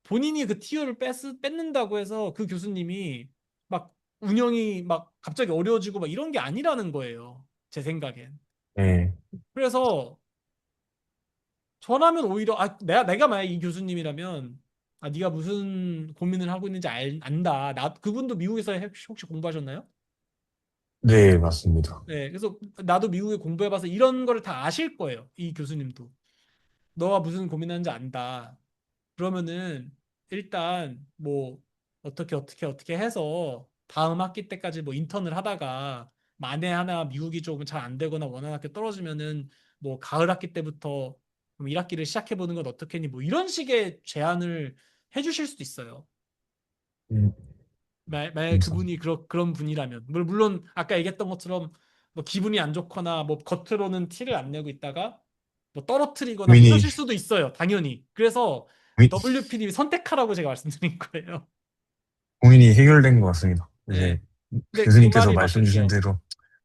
Speaker 1: 본인이 그 티오를 뺏는다고 해서 그 교수님이 막 운영이 막 갑자기 어려워지고 막 이런 게 아니라는 거예요. 제 생각엔.
Speaker 2: 네,
Speaker 1: 그래서 저라면 오히려 내가 만약 이 교수님이라면 아 네가 무슨 고민을 하고 있는지 안다. 나 그분도 미국에서 혹시 공부하셨나요?
Speaker 2: 네, 맞습니다.
Speaker 1: 네, 그래서 나도 미국에 공부해봐서 이런 거를 다 아실 거예요. 이 교수님도 너가 무슨 고민하는지 안다. 그러면은 일단 뭐 어떻게 해서 다음 학기 때까지 뭐 인턴을 하다가 만에 하나 미국이 조금 잘 안 되거나 원하는 학교 떨어지면은 뭐 가을 학기 때부터 그럼 1학기를 시작해 보는 건 어떻겠니? 뭐 이런 식의 제안을 해주실 수도 있어요.
Speaker 2: 음,
Speaker 1: 만약에
Speaker 2: 감사합니다.
Speaker 1: 그분이 그런 분이라면 물론 아까 얘기했던 것처럼 뭐 기분이 안 좋거나 뭐 겉으로는 티를 안 내고 있다가 뭐 떨어뜨리거나 뭐
Speaker 2: 고민이,
Speaker 1: 이러실 수도 있어요. 당연히. 그래서
Speaker 2: 고민,
Speaker 1: WP님이 선택하라고 제가 말씀드린 거예요.
Speaker 2: 고민이 해결된 것 같습니다. 이제
Speaker 1: 네. 근데 그
Speaker 2: 교수님께서
Speaker 1: 말이
Speaker 2: 말씀 주신
Speaker 1: 맞겠죠.
Speaker 2: 대로,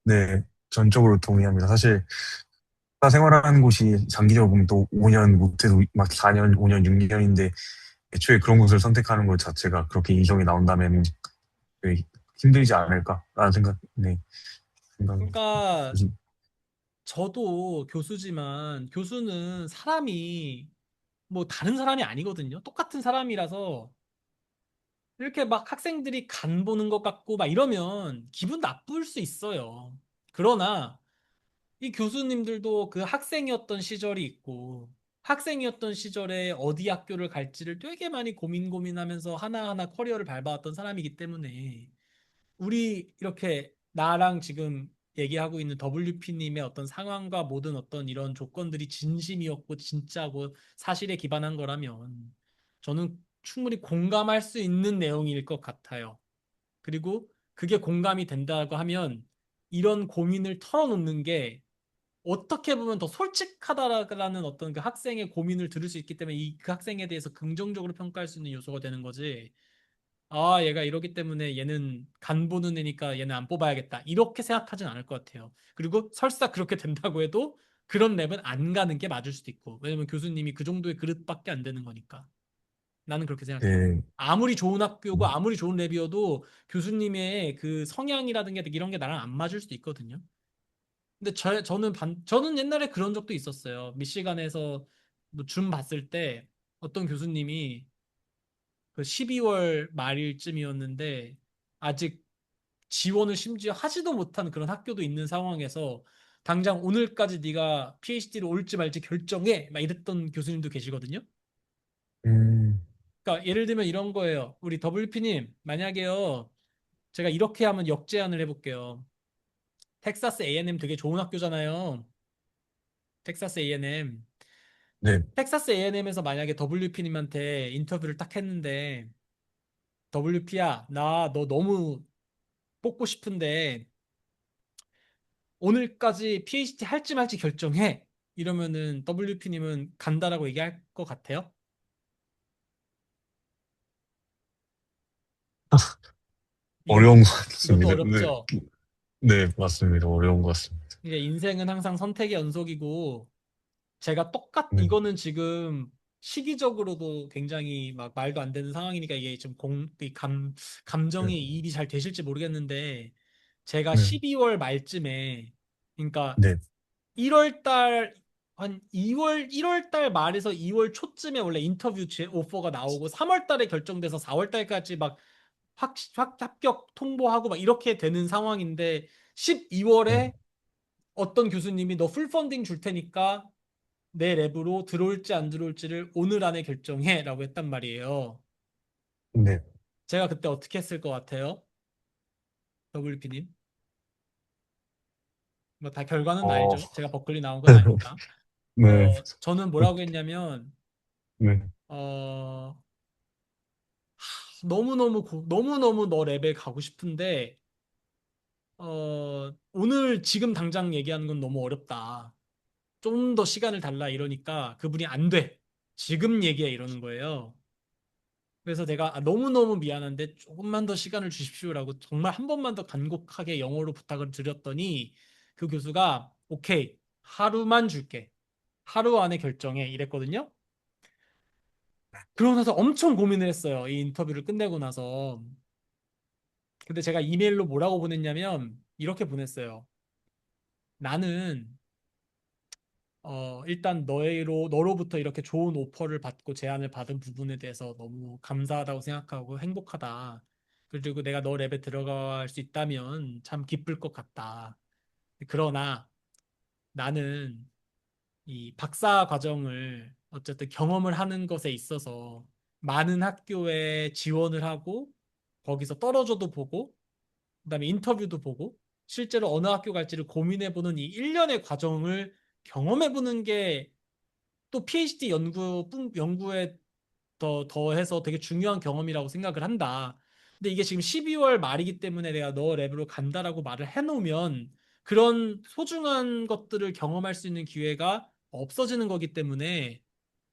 Speaker 2: 네, 전적으로 동의합니다. 사실, 사 생활하는 곳이 장기적으로 보면 또 5년, 못해도 막 4년, 5년, 6년인데, 애초에 그런 곳을 선택하는 것 자체가 그렇게 인정이 나온다면 되게 힘들지 않을까라는 생각, 네, 생각입니다.
Speaker 1: 그러니까
Speaker 2: 교수님.
Speaker 1: 저도 교수지만 교수는 사람이 뭐 다른 사람이 아니거든요. 똑같은 사람이라서 이렇게 막 학생들이 간 보는 것 같고 막 이러면 기분 나쁠 수 있어요. 그러나 이 교수님들도 그 학생이었던 시절이 있고 학생이었던 시절에 어디 학교를 갈지를 되게 많이 고민하면서 하나하나 커리어를 밟아왔던 사람이기 때문에 우리 이렇게 나랑 지금 얘기하고 있는 WP님의 어떤 상황과 모든 어떤 이런 조건들이 진심이었고 진짜고 사실에 기반한 거라면 저는 충분히 공감할 수 있는 내용일 것 같아요. 그리고 그게 공감이 된다고 하면 이런 고민을 털어놓는 게 어떻게 보면 더 솔직하다라는 어떤 그 학생의 고민을 들을 수 있기 때문에 그 학생에 대해서 긍정적으로 평가할 수 있는 요소가 되는 거지. 아, 얘가 이러기 때문에 얘는 간 보는 애니까 얘는 안 뽑아야겠다. 이렇게 생각하진 않을 것 같아요. 그리고 설사 그렇게 된다고 해도 그런 랩은 안 가는 게 맞을 수도 있고. 왜냐면 교수님이 그 정도의 그릇밖에 안 되는 거니까. 나는 그렇게 생각해요.
Speaker 2: 네,
Speaker 1: 아무리 좋은 학교고 아무리 좋은 랩이어도 교수님의 그 성향이라든가 이런 게 나랑 안 맞을 수도 있거든요. 근데 저는 옛날에 그런 적도 있었어요. 미시간에서 뭐줌 봤을 때 어떤 교수님이 그 12월 말일쯤이었는데 아직 지원을 심지어 하지도 못한 그런 학교도 있는 상황에서 당장 오늘까지 네가 PhD를 올지 말지 결정해 막 이랬던 교수님도 계시거든요.
Speaker 2: 음,
Speaker 1: 그러니까 예를 들면 이런 거예요. 우리 WP님 만약에요 제가 이렇게 하면 역제안을 해볼게요. 텍사스 A&M 되게 좋은 학교잖아요. 텍사스 A&M.
Speaker 2: 네,
Speaker 1: 텍사스 A&M에서 만약에 WP님한테 인터뷰를 딱 했는데 WP야, 나 너 너무 뽑고 싶은데 오늘까지 PhD 할지 말지 결정해. 이러면은 WP님은 간다라고 얘기할 것 같아요?
Speaker 2: 어려운
Speaker 1: 이것도
Speaker 2: 것
Speaker 1: 이것도
Speaker 2: 같습니다. 네,
Speaker 1: 어렵죠.
Speaker 2: 네, 맞습니다. 어려운 것 같습니다.
Speaker 1: 이제 인생은 항상 선택의 연속이고 제가
Speaker 2: 네,
Speaker 1: 이거는 지금 시기적으로도 굉장히 막 말도 안 되는 상황이니까 이게 좀
Speaker 2: 네,
Speaker 1: 감정의 이입이 잘 되실지 모르겠는데 제가
Speaker 2: 네,
Speaker 1: 12월 말쯤에 그러니까
Speaker 2: 네,
Speaker 1: 1월 달 한 1월 달 말에서 2월 초쯤에 원래 인터뷰 오퍼가 나오고 3월 달에 결정돼서 4월 달까지 막 합격 통보하고 막 이렇게 되는 상황인데
Speaker 2: 네,
Speaker 1: 12월에 어떤 교수님이 너 풀 펀딩 줄 테니까 내 랩으로 들어올지 안 들어올지를 오늘 안에 결정해라고 했단 말이에요.
Speaker 2: 네.
Speaker 1: 제가 그때 어떻게 했을 것 같아요? WP님? 뭐 다 결과는
Speaker 2: 어,
Speaker 1: 알죠. 제가 버클리 나온 건 아니까.
Speaker 2: 네,
Speaker 1: 저는 뭐라고 했냐면
Speaker 2: 네,
Speaker 1: 어, 너무너무 너 랩에 가고 싶은데 오늘 지금 당장 얘기하는 건 너무 어렵다. 좀 더 시간을 달라 이러니까 그분이 안 돼. 지금 얘기해 이러는 거예요. 그래서 내가 너무너무 미안한데 조금만 더 시간을 주십시오라고 정말 한 번만 더 간곡하게 영어로 부탁을 드렸더니 그 교수가 오케이, 하루만 줄게. 하루 안에 결정해 이랬거든요. 그러고 나서 엄청 고민을 했어요. 이 인터뷰를 끝내고 나서. 근데 제가 이메일로 뭐라고 보냈냐면 이렇게 보냈어요. 나는 일단 너로부터 이렇게 좋은 오퍼를 받고 제안을 받은 부분에 대해서 너무 감사하다고 생각하고 행복하다. 그리고 내가 너 랩에 들어갈 수 있다면 참 기쁠 것 같다. 그러나 나는 이 박사 과정을 어쨌든 경험을 하는 것에 있어서 많은 학교에 지원을 하고 거기서 떨어져도 보고 그다음에 인터뷰도 보고 실제로 어느 학교 갈지를 고민해보는 이 1년의 과정을 경험해보는 게 또 PhD 연구에 더해서 되게 중요한 경험이라고 생각을 한다. 근데 이게 지금 12월 말이기 때문에 내가 너 랩으로 간다라고 말을 해놓으면 그런 소중한 것들을 경험할 수 있는 기회가 없어지는 거기 때문에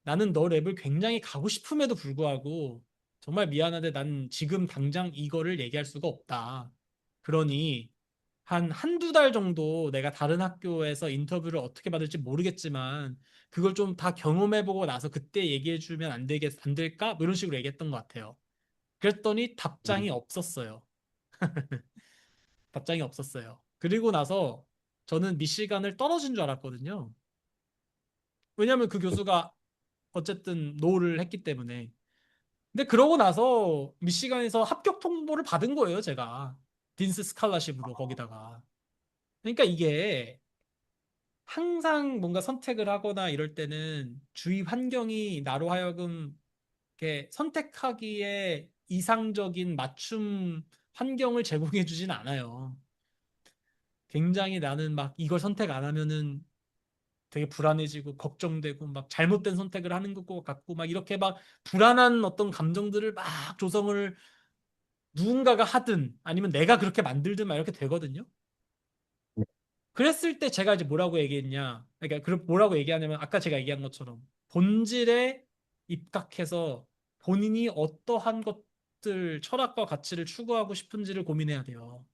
Speaker 1: 나는 너 랩을 굉장히 가고 싶음에도 불구하고 정말 미안한데 난 지금 당장 이거를 얘기할 수가 없다. 그러니 한두 달 정도 내가 다른 학교에서 인터뷰를 어떻게 받을지 모르겠지만 그걸 좀 다 경험해보고 나서 그때 얘기해주면 안 될까? 뭐 이런 식으로 얘기했던 것 같아요. 그랬더니 답장이 없었어요. 답장이 없었어요. 그리고 나서 저는 미시간을 떨어진 줄 알았거든요. 왜냐하면 그 교수가 어쨌든 노를 했기 때문에. 근데 그러고 나서 미시간에서 합격 통보를 받은 거예요, 제가. 딘스 스칼라십으로 거기다가. 그러니까 이게 항상 뭔가 선택을 하거나 이럴 때는 주위 환경이 나로 하여금 이렇게 선택하기에 이상적인 맞춤 환경을 제공해 주진 않아요. 굉장히 나는 막 이걸 선택 안 하면은 되게 불안해지고 걱정되고 막 잘못된 선택을 하는 것 같고 막 이렇게 막 불안한 어떤 감정들을 막 조성을 누군가가 하든 아니면 내가 그렇게 만들든 막 이렇게 되거든요. 그랬을 때 제가 이제 뭐라고 얘기했냐. 그러니까 뭐라고 얘기하냐면 아까 제가 얘기한 것처럼 본질에 입각해서 본인이 어떠한 것들, 철학과 가치를 추구하고 싶은지를 고민해야 돼요.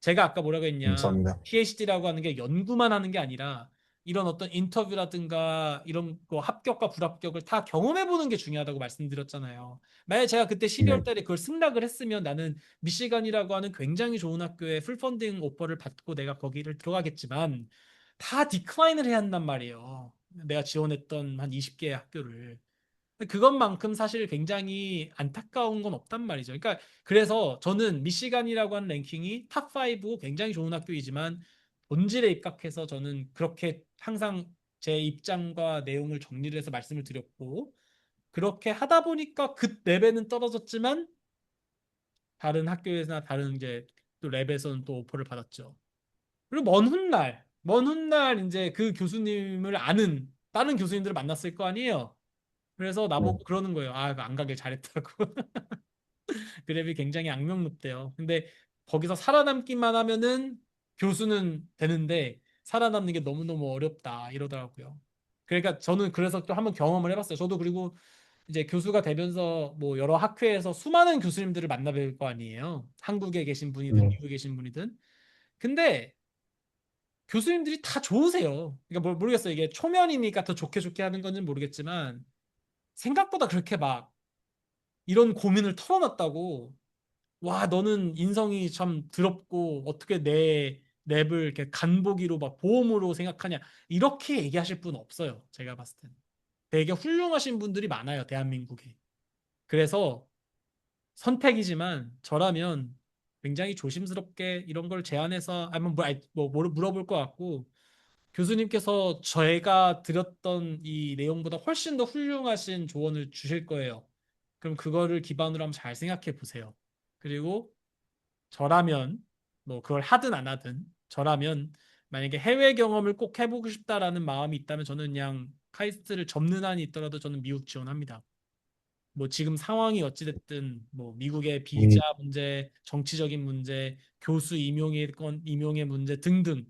Speaker 1: 제가 아까 뭐라고 했냐.
Speaker 2: 감사합니다.
Speaker 1: PhD라고 하는 게 연구만 하는 게 아니라 이런 어떤 인터뷰라든가 이런 거 합격과 불합격을 다 경험해 보는 게 중요하다고 말씀드렸잖아요. 만약에 제가 그때 12월
Speaker 2: 네,
Speaker 1: 달에 그걸 승낙을 했으면 나는 미시간이라고 하는 굉장히 좋은 학교에 풀 펀딩 오퍼를 받고 내가 거기를 들어가겠지만 다 디클라인을 해야 한단 말이에요. 내가 지원했던 한 20개의 학교를. 그것만큼 사실 굉장히 안타까운 건 없단 말이죠. 그러니까 그래서 저는 미시간이라고 하는 랭킹이 탑5고 굉장히 좋은 학교이지만 본질에 입각해서 저는 그렇게 항상 제 입장과 내용을 정리를 해서 말씀을 드렸고 그렇게 하다 보니까 그 레벨은 떨어졌지만 다른 학교에서나 다른 이제 또 랩에서는 또 오퍼를 받았죠. 그리고 먼 훗날 먼 훗날 이제 그 교수님을 아는 다른 교수님들을 만났을 거 아니에요. 그래서
Speaker 2: 네.
Speaker 1: 나보고 그러는 거예요. 아, 안 가길 잘했다고. 그랩이 굉장히 악명 높대요. 근데 거기서 살아남기만 하면은 교수는 되는데 살아남는 게 너무너무 어렵다 이러더라고요. 그러니까 저는 그래서 또 한번 경험을 해봤어요. 저도 그리고 이제 교수가 되면서 뭐 여러 학회에서 수많은 교수님들을 만나뵐 거 아니에요. 한국에 계신 분이든
Speaker 2: 네.
Speaker 1: 미국에 계신 분이든. 근데 교수님들이 다 좋으세요. 그러니까 모르겠어요. 이게 초면이니까 더 좋게 좋게 하는 건지는 모르겠지만 생각보다 그렇게 막 이런 고민을 털어놨다고 와, 너는 인성이 참 더럽고 어떻게 내 랩을 이렇게 간보기로 막 보험으로 생각하냐. 이렇게 얘기하실 분 없어요. 제가 봤을 때는. 되게 훌륭하신 분들이 많아요. 대한민국에. 그래서 선택이지만 저라면 굉장히 조심스럽게 이런 걸 제안해서 아니면 뭐 물어볼 것 같고 교수님께서 저희가 드렸던 이 내용보다 훨씬 더 훌륭하신 조언을 주실 거예요. 그럼 그거를 기반으로 한번 잘 생각해 보세요. 그리고 저라면 뭐 그걸 하든 안 하든 저라면 만약에 해외 경험을 꼭 해보고 싶다라는 마음이 있다면 저는 그냥 카이스트를 접는 한이 있더라도 저는 미국 지원합니다. 뭐 지금 상황이 어찌됐든 뭐 미국의 비자
Speaker 2: 이,
Speaker 1: 문제, 정치적인 문제, 교수 임용의 문제 등등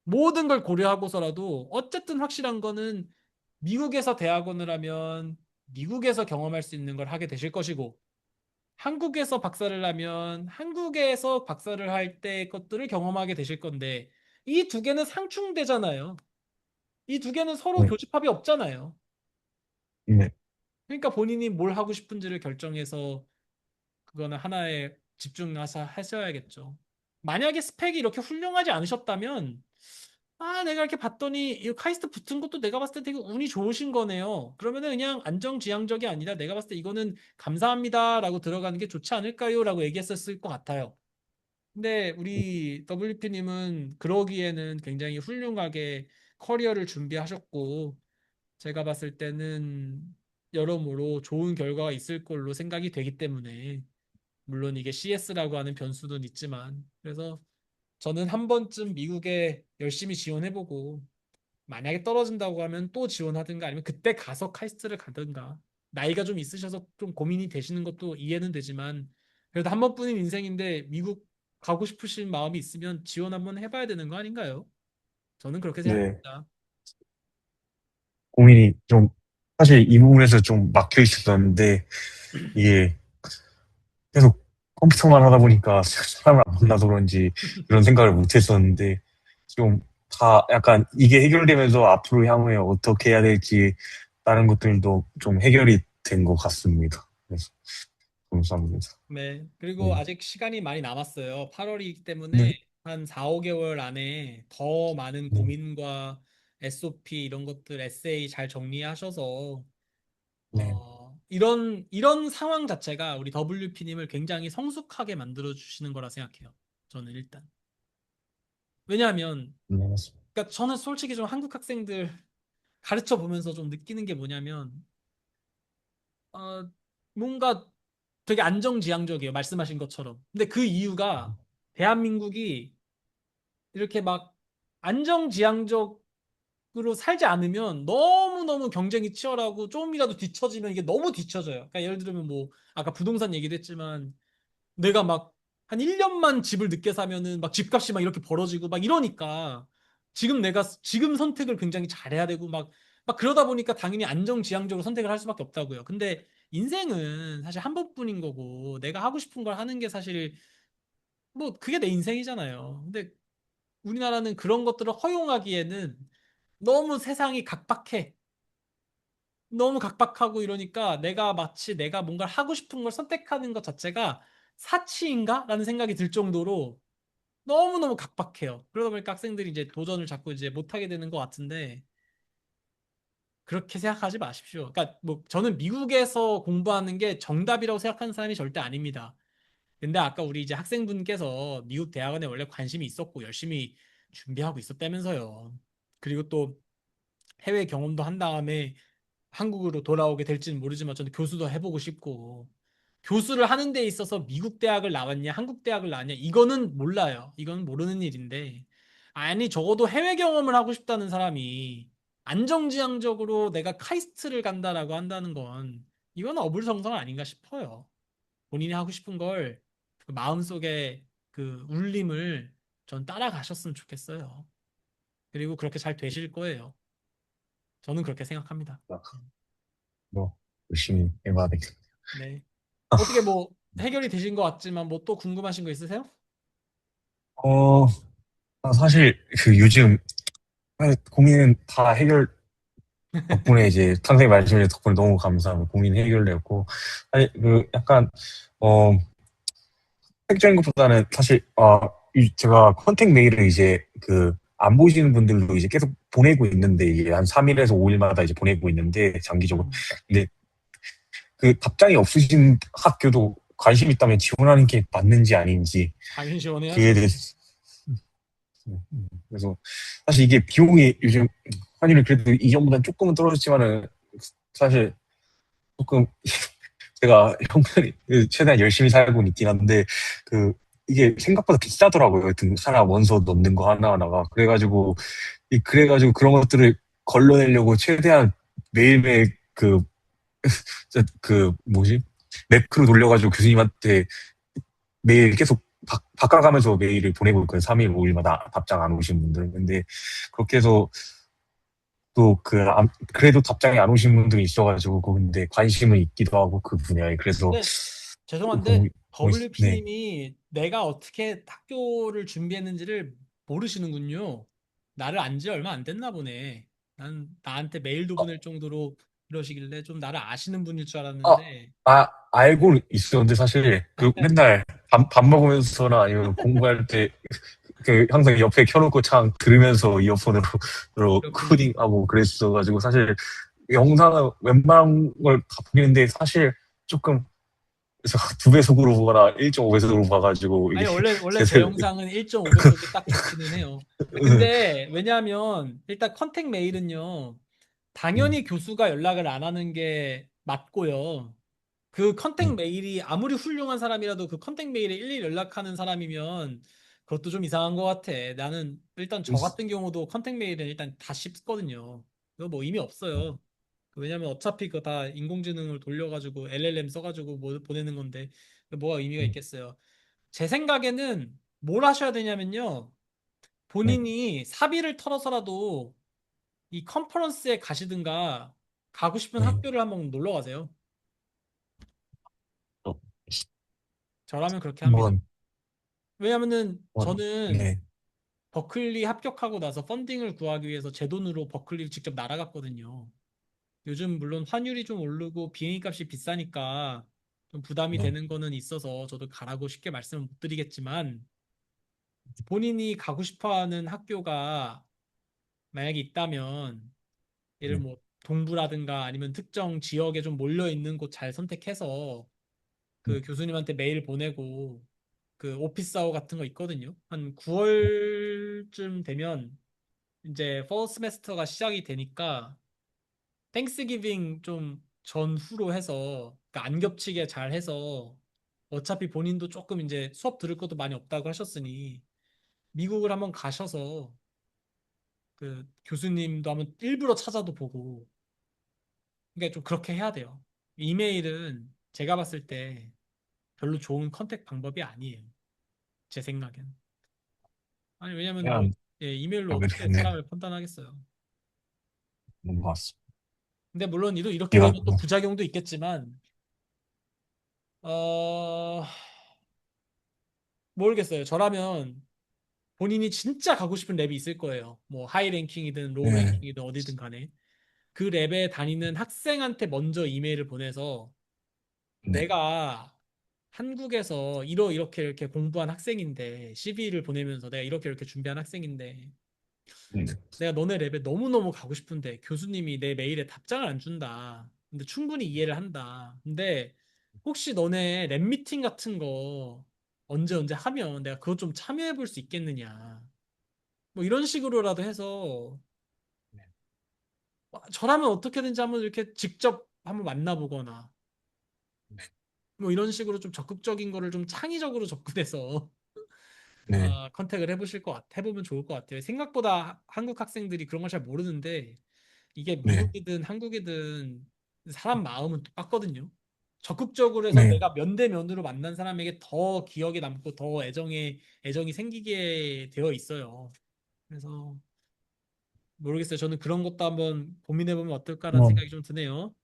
Speaker 1: 모든 걸 고려하고서라도 어쨌든 확실한 거는 미국에서 대학원을 하면 미국에서 경험할 수 있는 걸 하게 되실 것이고 한국에서 박사를 하면 한국에서 박사를 할 때 것들을 경험하게 되실 건데 이 두 개는 상충되잖아요. 이 두 개는 서로
Speaker 2: 네.
Speaker 1: 교집합이 없잖아요.
Speaker 2: 네.
Speaker 1: 그러니까 본인이 뭘 하고 싶은지를 결정해서 그거는 하나에 집중해서 하셔야겠죠. 만약에 스펙이 이렇게 훌륭하지 않으셨다면 아, 내가 이렇게 봤더니 이 카이스트 붙은 것도 내가 봤을 때 되게 운이 좋으신 거네요. 그러면은 그냥 안정지향적이 아니라 내가 봤을 때 이거는 감사합니다라고 들어가는 게 좋지 않을까요? 라고 얘기했었을 것 같아요. 근데 우리 WP님은 그러기에는 굉장히 훌륭하게 커리어를 준비하셨고 제가 봤을 때는 여러모로 좋은 결과가 있을 걸로 생각이 되기 때문에 물론 이게 CS라고 하는 변수는 있지만 그래서 저는 한 번쯤 미국에 열심히 지원해보고 만약에 떨어진다고 하면 또 지원하든가 아니면 그때 가서 카이스트를 가든가 나이가 좀 있으셔서 좀 고민이 되시는 것도 이해는 되지만 그래도 한 번뿐인 인생인데 미국 가고 싶으신 마음이 있으면 지원 한번 해봐야 되는 거 아닌가요? 저는 그렇게
Speaker 2: 네.
Speaker 1: 생각합니다.
Speaker 2: 고민이 좀, 사실 이 부분에서 좀 막혀 있었는데, 이게 계속 컴퓨터만 하다 보니까 사람을 안 만나서 그런지 그런 생각을 못 했었는데, 좀 다 약간 이게 해결되면서 앞으로 향후에 어떻게 해야 될지 다른 것들도 좀 해결이 된 것 같습니다. 그래서 감사합니다.
Speaker 1: 네. 그리고
Speaker 2: 네.
Speaker 1: 아직 시간이 많이 남았어요. 8월이기 때문에
Speaker 2: 네.
Speaker 1: 한 4, 5개월 안에 더 많은
Speaker 2: 네.
Speaker 1: 고민과 SOP 이런 것들 에세이 잘 정리하셔서
Speaker 2: 네.
Speaker 1: 이런 상황 자체가 우리 WP님을 굉장히 성숙하게 만들어 주시는 거라 생각해요. 저는 일단. 왜냐하면
Speaker 2: 네. 맞습니다.
Speaker 1: 그러니까 저는 솔직히 좀 한국 학생들 가르쳐 보면서 좀 느끼는 게 뭐냐면 어, 뭔가 되게 안정지향적이에요. 말씀하신 것처럼. 근데 그 이유가 대한민국이 이렇게 막 안정지향적으로 살지 않으면 너무너무 경쟁이 치열하고 조금이라도 뒤처지면 이게 너무 뒤처져요. 그러니까 예를 들면 뭐 아까 부동산 얘기도 했지만 내가 막 한 1년만 집을 늦게 사면은 막 집값이 막 이렇게 벌어지고 막 이러니까 지금 선택을 굉장히 잘해야 되고 막 그러다 보니까 당연히 안정지향적으로 선택을 할 수밖에 없다고요. 근데 인생은 사실 한 번뿐인 거고 내가 하고 싶은 걸 하는 게 사실 뭐 그게 내 인생이잖아요. 근데 우리나라는 그런 것들을 허용하기에는 너무 세상이 각박해. 너무 각박하고 이러니까 내가 마치 내가 뭔가를 하고 싶은 걸 선택하는 것 자체가 사치인가? 라는 생각이 들 정도로 너무너무 각박해요. 그러다 보니까 학생들이 이제 도전을 자꾸 이제 못하게 되는 것 같은데 그렇게 생각하지 마십시오. 그러니까 뭐 저는 미국에서 공부하는 게 정답이라고 생각하는 사람이 절대 아닙니다. 근데 아까 우리 이제 학생분께서 미국 대학원에 원래 관심이 있었고 열심히 준비하고 있었다면서요. 그리고 또 해외 경험도 한 다음에 한국으로 돌아오게 될지는 모르지만 저는 교수도 해보고 싶고 교수를 하는 데 있어서 미국 대학을 나왔냐 한국 대학을 나왔냐 이거는 몰라요. 이건 모르는 일인데 아니, 적어도 해외 경험을 하고 싶다는 사람이 안정지향적으로 내가 카이스트를 간다라고 한다는 건 이건 어불성설 아닌가 싶어요. 본인이 하고 싶은 걸그 마음속에 그 울림을 전 따라가셨으면 좋겠어요. 그리고 그렇게 잘 되실 거예요. 저는 그렇게 생각합니다.
Speaker 2: 뭐 열심히 해봐야 되겠다.
Speaker 1: 네. 어떻게 뭐 해결이 되신 것 같지만 뭐 또 궁금하신 거 있으세요?
Speaker 2: 어, 사실 그 요즘 고민은 다 해결 덕분에 이제 선생님 말씀해 덕분에 너무 감사하고 고민 해결되었고 아니 그 약간 어 획적인 것보다는 사실 제가 컨택 메일을 이제 그 안 보시는 분들도 이제 계속 보내고 있는데 이게 한 3일에서 5일마다 이제 보내고 있는데 장기적으로
Speaker 1: 음,
Speaker 2: 근데 그 답장이 없으신 학교도 관심 있다면 지원하는 게 맞는지 아닌지
Speaker 1: 당연히
Speaker 2: 그에
Speaker 1: 지원해야죠.
Speaker 2: 대해서 그래서 사실 이게 비용이 요즘 환율이 그래도 이전보다 조금은 떨어졌지만은 사실 조금 제가 형편이 최대한 열심히 살고 있긴 한데 그 이게 생각보다 비싸더라고요. 하여튼 하나 원서 넣는 거 하나하나가 그래가지고 그런 것들을 걸러내려고 최대한 매일매일 그 뭐지 매크로 돌려가지고 교수님한테 매일 계속 바꿔가면서 메일을 보내고 있거든요. 3일, 5일마다 답장 안 오신 분들. 근데 그렇게 해서 또 그래도 답장이 안 오신 분들이 있어가지고, 근데 관심은 있기도 하고, 그 분야에. 그래서,
Speaker 1: 근데 죄송한데
Speaker 2: 고, 네.
Speaker 1: WP님이 내가 어떻게 학교를 준비했는지를 모르시는군요. 나를 안지 얼마 안 됐나 보네. 난 나한테 메일도
Speaker 2: 아,
Speaker 1: 보낼 정도로 그러시길래 좀 나를 아시는 분일 줄
Speaker 2: 아,
Speaker 1: 알았는데
Speaker 2: 알고 있었는데, 사실, 맨날 밥 먹으면서나 아니면 공부할 때, 항상 옆에 켜놓고 창 들으면서 이어폰으로
Speaker 1: 그렇군요.
Speaker 2: 코딩하고 그랬어가지고, 사실, 영상은 웬만한 걸 다 보이는데, 사실, 조금, 그래서 2배속으로 보거나 1.5배속으로 봐가지고 이게
Speaker 1: 아니 원래 제
Speaker 2: 제대로
Speaker 1: 영상은 1.5배속이 딱 좋기는 해요. 근데 왜냐하면 일단 컨택 메일은요.
Speaker 2: 음,
Speaker 1: 당연히 교수가 연락을 안 하는 게 맞고요. 그 컨택
Speaker 2: 음,
Speaker 1: 메일이 아무리 훌륭한 사람이라도 그 컨택 메일에 일일이 연락하는 사람이면 그것도 좀 이상한 것 같아. 나는 일단 저 같은 경우도 컨택 메일은 일단 다 씹거든요. 그거 뭐 의미 없어요. 왜냐면 어차피 그거 다 인공지능을 돌려가지고 LLM 써가지고 뭐 보내는 건데 뭐가 의미가
Speaker 2: 음,
Speaker 1: 있겠어요. 제 생각에는 뭘 하셔야 되냐면요.
Speaker 2: 네,
Speaker 1: 본인이 사비를 털어서라도 이 컨퍼런스에 가시든가 가고 싶은
Speaker 2: 네,
Speaker 1: 학교를 한번 놀러 가세요.
Speaker 2: 또
Speaker 1: 저라면 그렇게 합니다.
Speaker 2: 한번,
Speaker 1: 왜냐면은 저는
Speaker 2: 네,
Speaker 1: 버클리 합격하고 나서 펀딩을 구하기 위해서 제 돈으로 버클리를 직접 날아갔거든요. 요즘 물론 환율이 좀 오르고 비행기 값이 비싸니까 좀 부담이
Speaker 2: 네,
Speaker 1: 되는 거는 있어서 저도 가라고 쉽게 말씀을 못 드리겠지만 본인이 가고 싶어 하는 학교가 만약에 있다면 예를
Speaker 2: 네,
Speaker 1: 뭐 동부라든가 아니면 특정 지역에 좀 몰려 있는 곳 잘 선택해서
Speaker 2: 네,
Speaker 1: 그 교수님한테 메일 보내고 그 오피스 아워 같은 거 있거든요. 한 9월쯤 되면 이제 퍼 스메스터가 시작이 되니까 땡스기빙 좀 전후로 해서 그러니까 안 겹치게 잘 해서 어차피 본인도 조금 이제 수업 들을 것도 많이 없다고 하셨으니 미국을 한번 가셔서 그 교수님도 한번 일부러 찾아도 보고 그러니까 좀 그렇게 해야 돼요. 이메일은 제가 봤을 때 별로 좋은 컨택 방법이 아니에요. 제 생각엔. 아니 왜냐면 뭐
Speaker 2: 그냥
Speaker 1: 이메일로
Speaker 2: 하게
Speaker 1: 어떻게
Speaker 2: 되네.
Speaker 1: 사람을 판단하겠어요.
Speaker 2: 너무 봤어.
Speaker 1: 근데 물론 이렇게
Speaker 2: 제가,
Speaker 1: 되면 또 부작용도 있겠지만 어 모르겠어요. 저라면 본인이 진짜 가고 싶은 랩이 있을 거예요. 뭐 하이 랭킹이든 로우
Speaker 2: 네,
Speaker 1: 랭킹이든 어디든 간에 그 랩에 다니는 학생한테 먼저 이메일을 보내서
Speaker 2: 네,
Speaker 1: 내가 한국에서 이렇게 공부한 학생인데 CV를 보내면서 내가 이렇게 준비한 학생인데
Speaker 2: 네,
Speaker 1: 내가 너네 랩에 너무너무 가고 싶은데 교수님이 내 메일에 답장을 안 준다. 근데 충분히 이해를 한다. 근데 혹시 너네 랩 미팅 같은 거 언제 하면 내가 그것 좀 참여해 볼 수 있겠느냐. 뭐 이런 식으로라도 해서 저라면 어떻게든지 한번 이렇게 직접 한번 만나보거나
Speaker 2: 네.
Speaker 1: 뭐 이런 식으로 좀 적극적인 거를 좀 창의적으로 접근해서
Speaker 2: 네,
Speaker 1: 컨택을 해보면 좋을 것 같아요. 생각보다 한국 학생들이 그런 걸 잘 모르는데 이게
Speaker 2: 네,
Speaker 1: 미국이든 한국이든 사람 마음은 똑같거든요. 적극적으로 해서
Speaker 2: 네.
Speaker 1: 내가 면대면으로 만난 사람에게 더 기억에 남고 더 애정이 생기게 되어 있어요. 그래서 모르겠어요. 저는 그런 것도 한번 고민해보면 어떨까라는
Speaker 2: 어,
Speaker 1: 생각이 좀 드네요.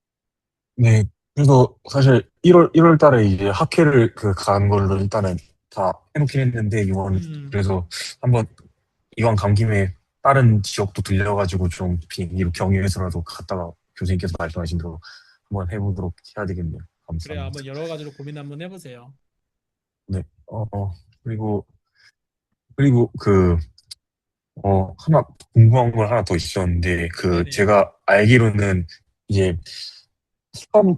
Speaker 2: 네. 그래서 사실 1월 달에 이제 학회를 간 걸로 일단은 다 해놓긴 했는데, 이번,
Speaker 1: 음,
Speaker 2: 그래서 한번 이왕 간 김에 다른 지역도 들려가지고 좀 비행기로 경유해서라도 갔다가 교수님께서 말씀하신 대로 한번 해보도록 해야 되겠네요.
Speaker 1: 그래요.
Speaker 2: 감사합니다.
Speaker 1: 한번 여러 가지로 고민 한번 해보세요.
Speaker 2: 네. 그리고, 그리고 하나 궁금한 걸 하나 더 있었는데,
Speaker 1: 네네.
Speaker 2: 제가 알기로는 이제 스텀,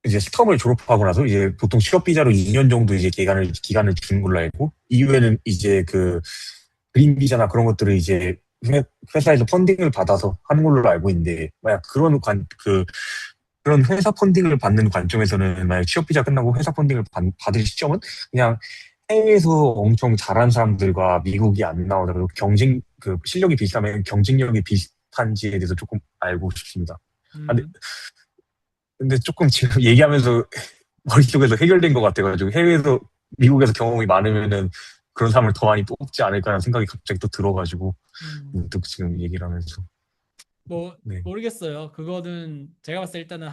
Speaker 2: 이제 스텀을 졸업하고 나서 이제 보통 취업 비자로 2년 정도 이제 기간을 주는 걸로 알고, 이후에는 이제 그린 비자나 그런 것들을 이제 회사에서 펀딩을 받아서 하는 걸로 알고 있는데, 만약 그런 회사 펀딩을 받는 관점에서는 만약 취업 비자 끝나고 회사 펀딩을 받을 시점은 그냥 해외에서 엄청 잘한 사람들과 미국이 안 나오더라도 실력이 비슷하면 경쟁력이 비슷한지에 대해서 조금 알고 싶습니다. 아,
Speaker 1: 음,
Speaker 2: 근데 조금 지금 얘기하면서 머릿속에서 해결된 것 같아가지고 해외에서 미국에서 경험이 많으면은 그런 사람을 더 많이 뽑지 않을까라는 생각이 갑자기 또 들어가지고
Speaker 1: 음.
Speaker 2: 문득 지금 얘기를 하면서.
Speaker 1: 뭐
Speaker 2: 네,
Speaker 1: 모르겠어요. 그거는 제가 봤을 때 일단은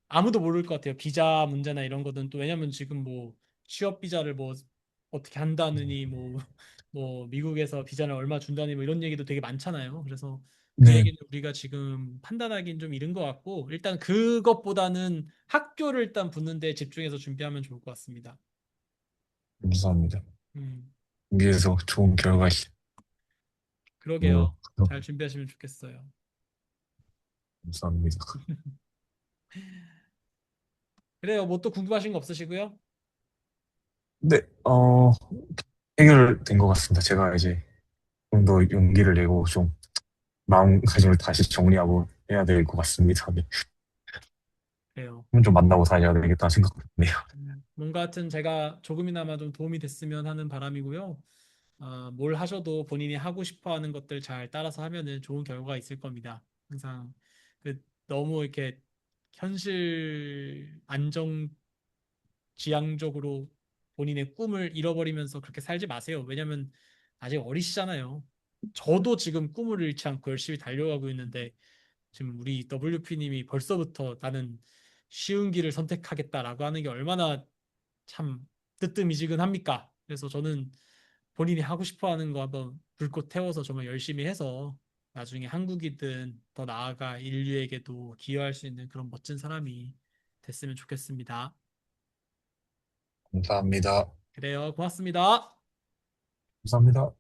Speaker 1: 아무도 모를 것 같아요. 비자 문제나 이런 거는 또 왜냐면 지금 뭐 취업 비자를 뭐 어떻게 한다느니 뭐 미국에서 비자를 얼마 준다니 뭐 이런 얘기도 되게 많잖아요. 그래서 그
Speaker 2: 네,
Speaker 1: 얘기는 우리가 지금 판단하기는 좀 이른 것 같고 일단 그것보다는 학교를 일단 붙는 데 집중해서 준비하면 좋을 것 같습니다.
Speaker 2: 감사합니다.
Speaker 1: 음,
Speaker 2: 위에서 좋은 결과 있. 음,
Speaker 1: 그러게요. 잘 준비하시면 좋겠어요.
Speaker 2: 감사합니다.
Speaker 1: 그래요. 뭐 또 궁금하신 거 없으시고요?
Speaker 2: 네, 해결된 것 같습니다. 제가 이제 좀 더 용기를 내고 좀 마음가짐을 다시 정리하고 해야 될 것 같습니다. 네.
Speaker 1: 그래요.
Speaker 2: 좀 만나고 다녀야 되겠다는 생각이 드네요.
Speaker 1: 뭔가 하여튼 제가 조금이나마 좀 도움이 됐으면 하는 바람이고요. 뭘 하셔도 본인이 하고 싶어 하는 것들 잘 따라서 하면은 좋은 결과가 있을 겁니다. 항상 너무 이렇게 현실 지향적으로 본인의 꿈을 잃어버리면서 그렇게 살지 마세요. 왜냐면 아직 어리시잖아요. 저도 지금 꿈을 잃지 않고 열심히 달려가고 있는데 지금 우리 WP님이 벌써부터 나는 쉬운 길을 선택하겠다라고 하는 게 얼마나 참 뜨뜻미지근합니까? 그래서 저는 본인이 하고 싶어 하는 거 한번 불꽃 태워서 정말 열심히 해서 나중에 한국이든 더 나아가 인류에게도 기여할 수 있는 그런 멋진 사람이 됐으면 좋겠습니다.
Speaker 2: 감사합니다.
Speaker 1: 그래요. 고맙습니다.
Speaker 2: 감사합니다.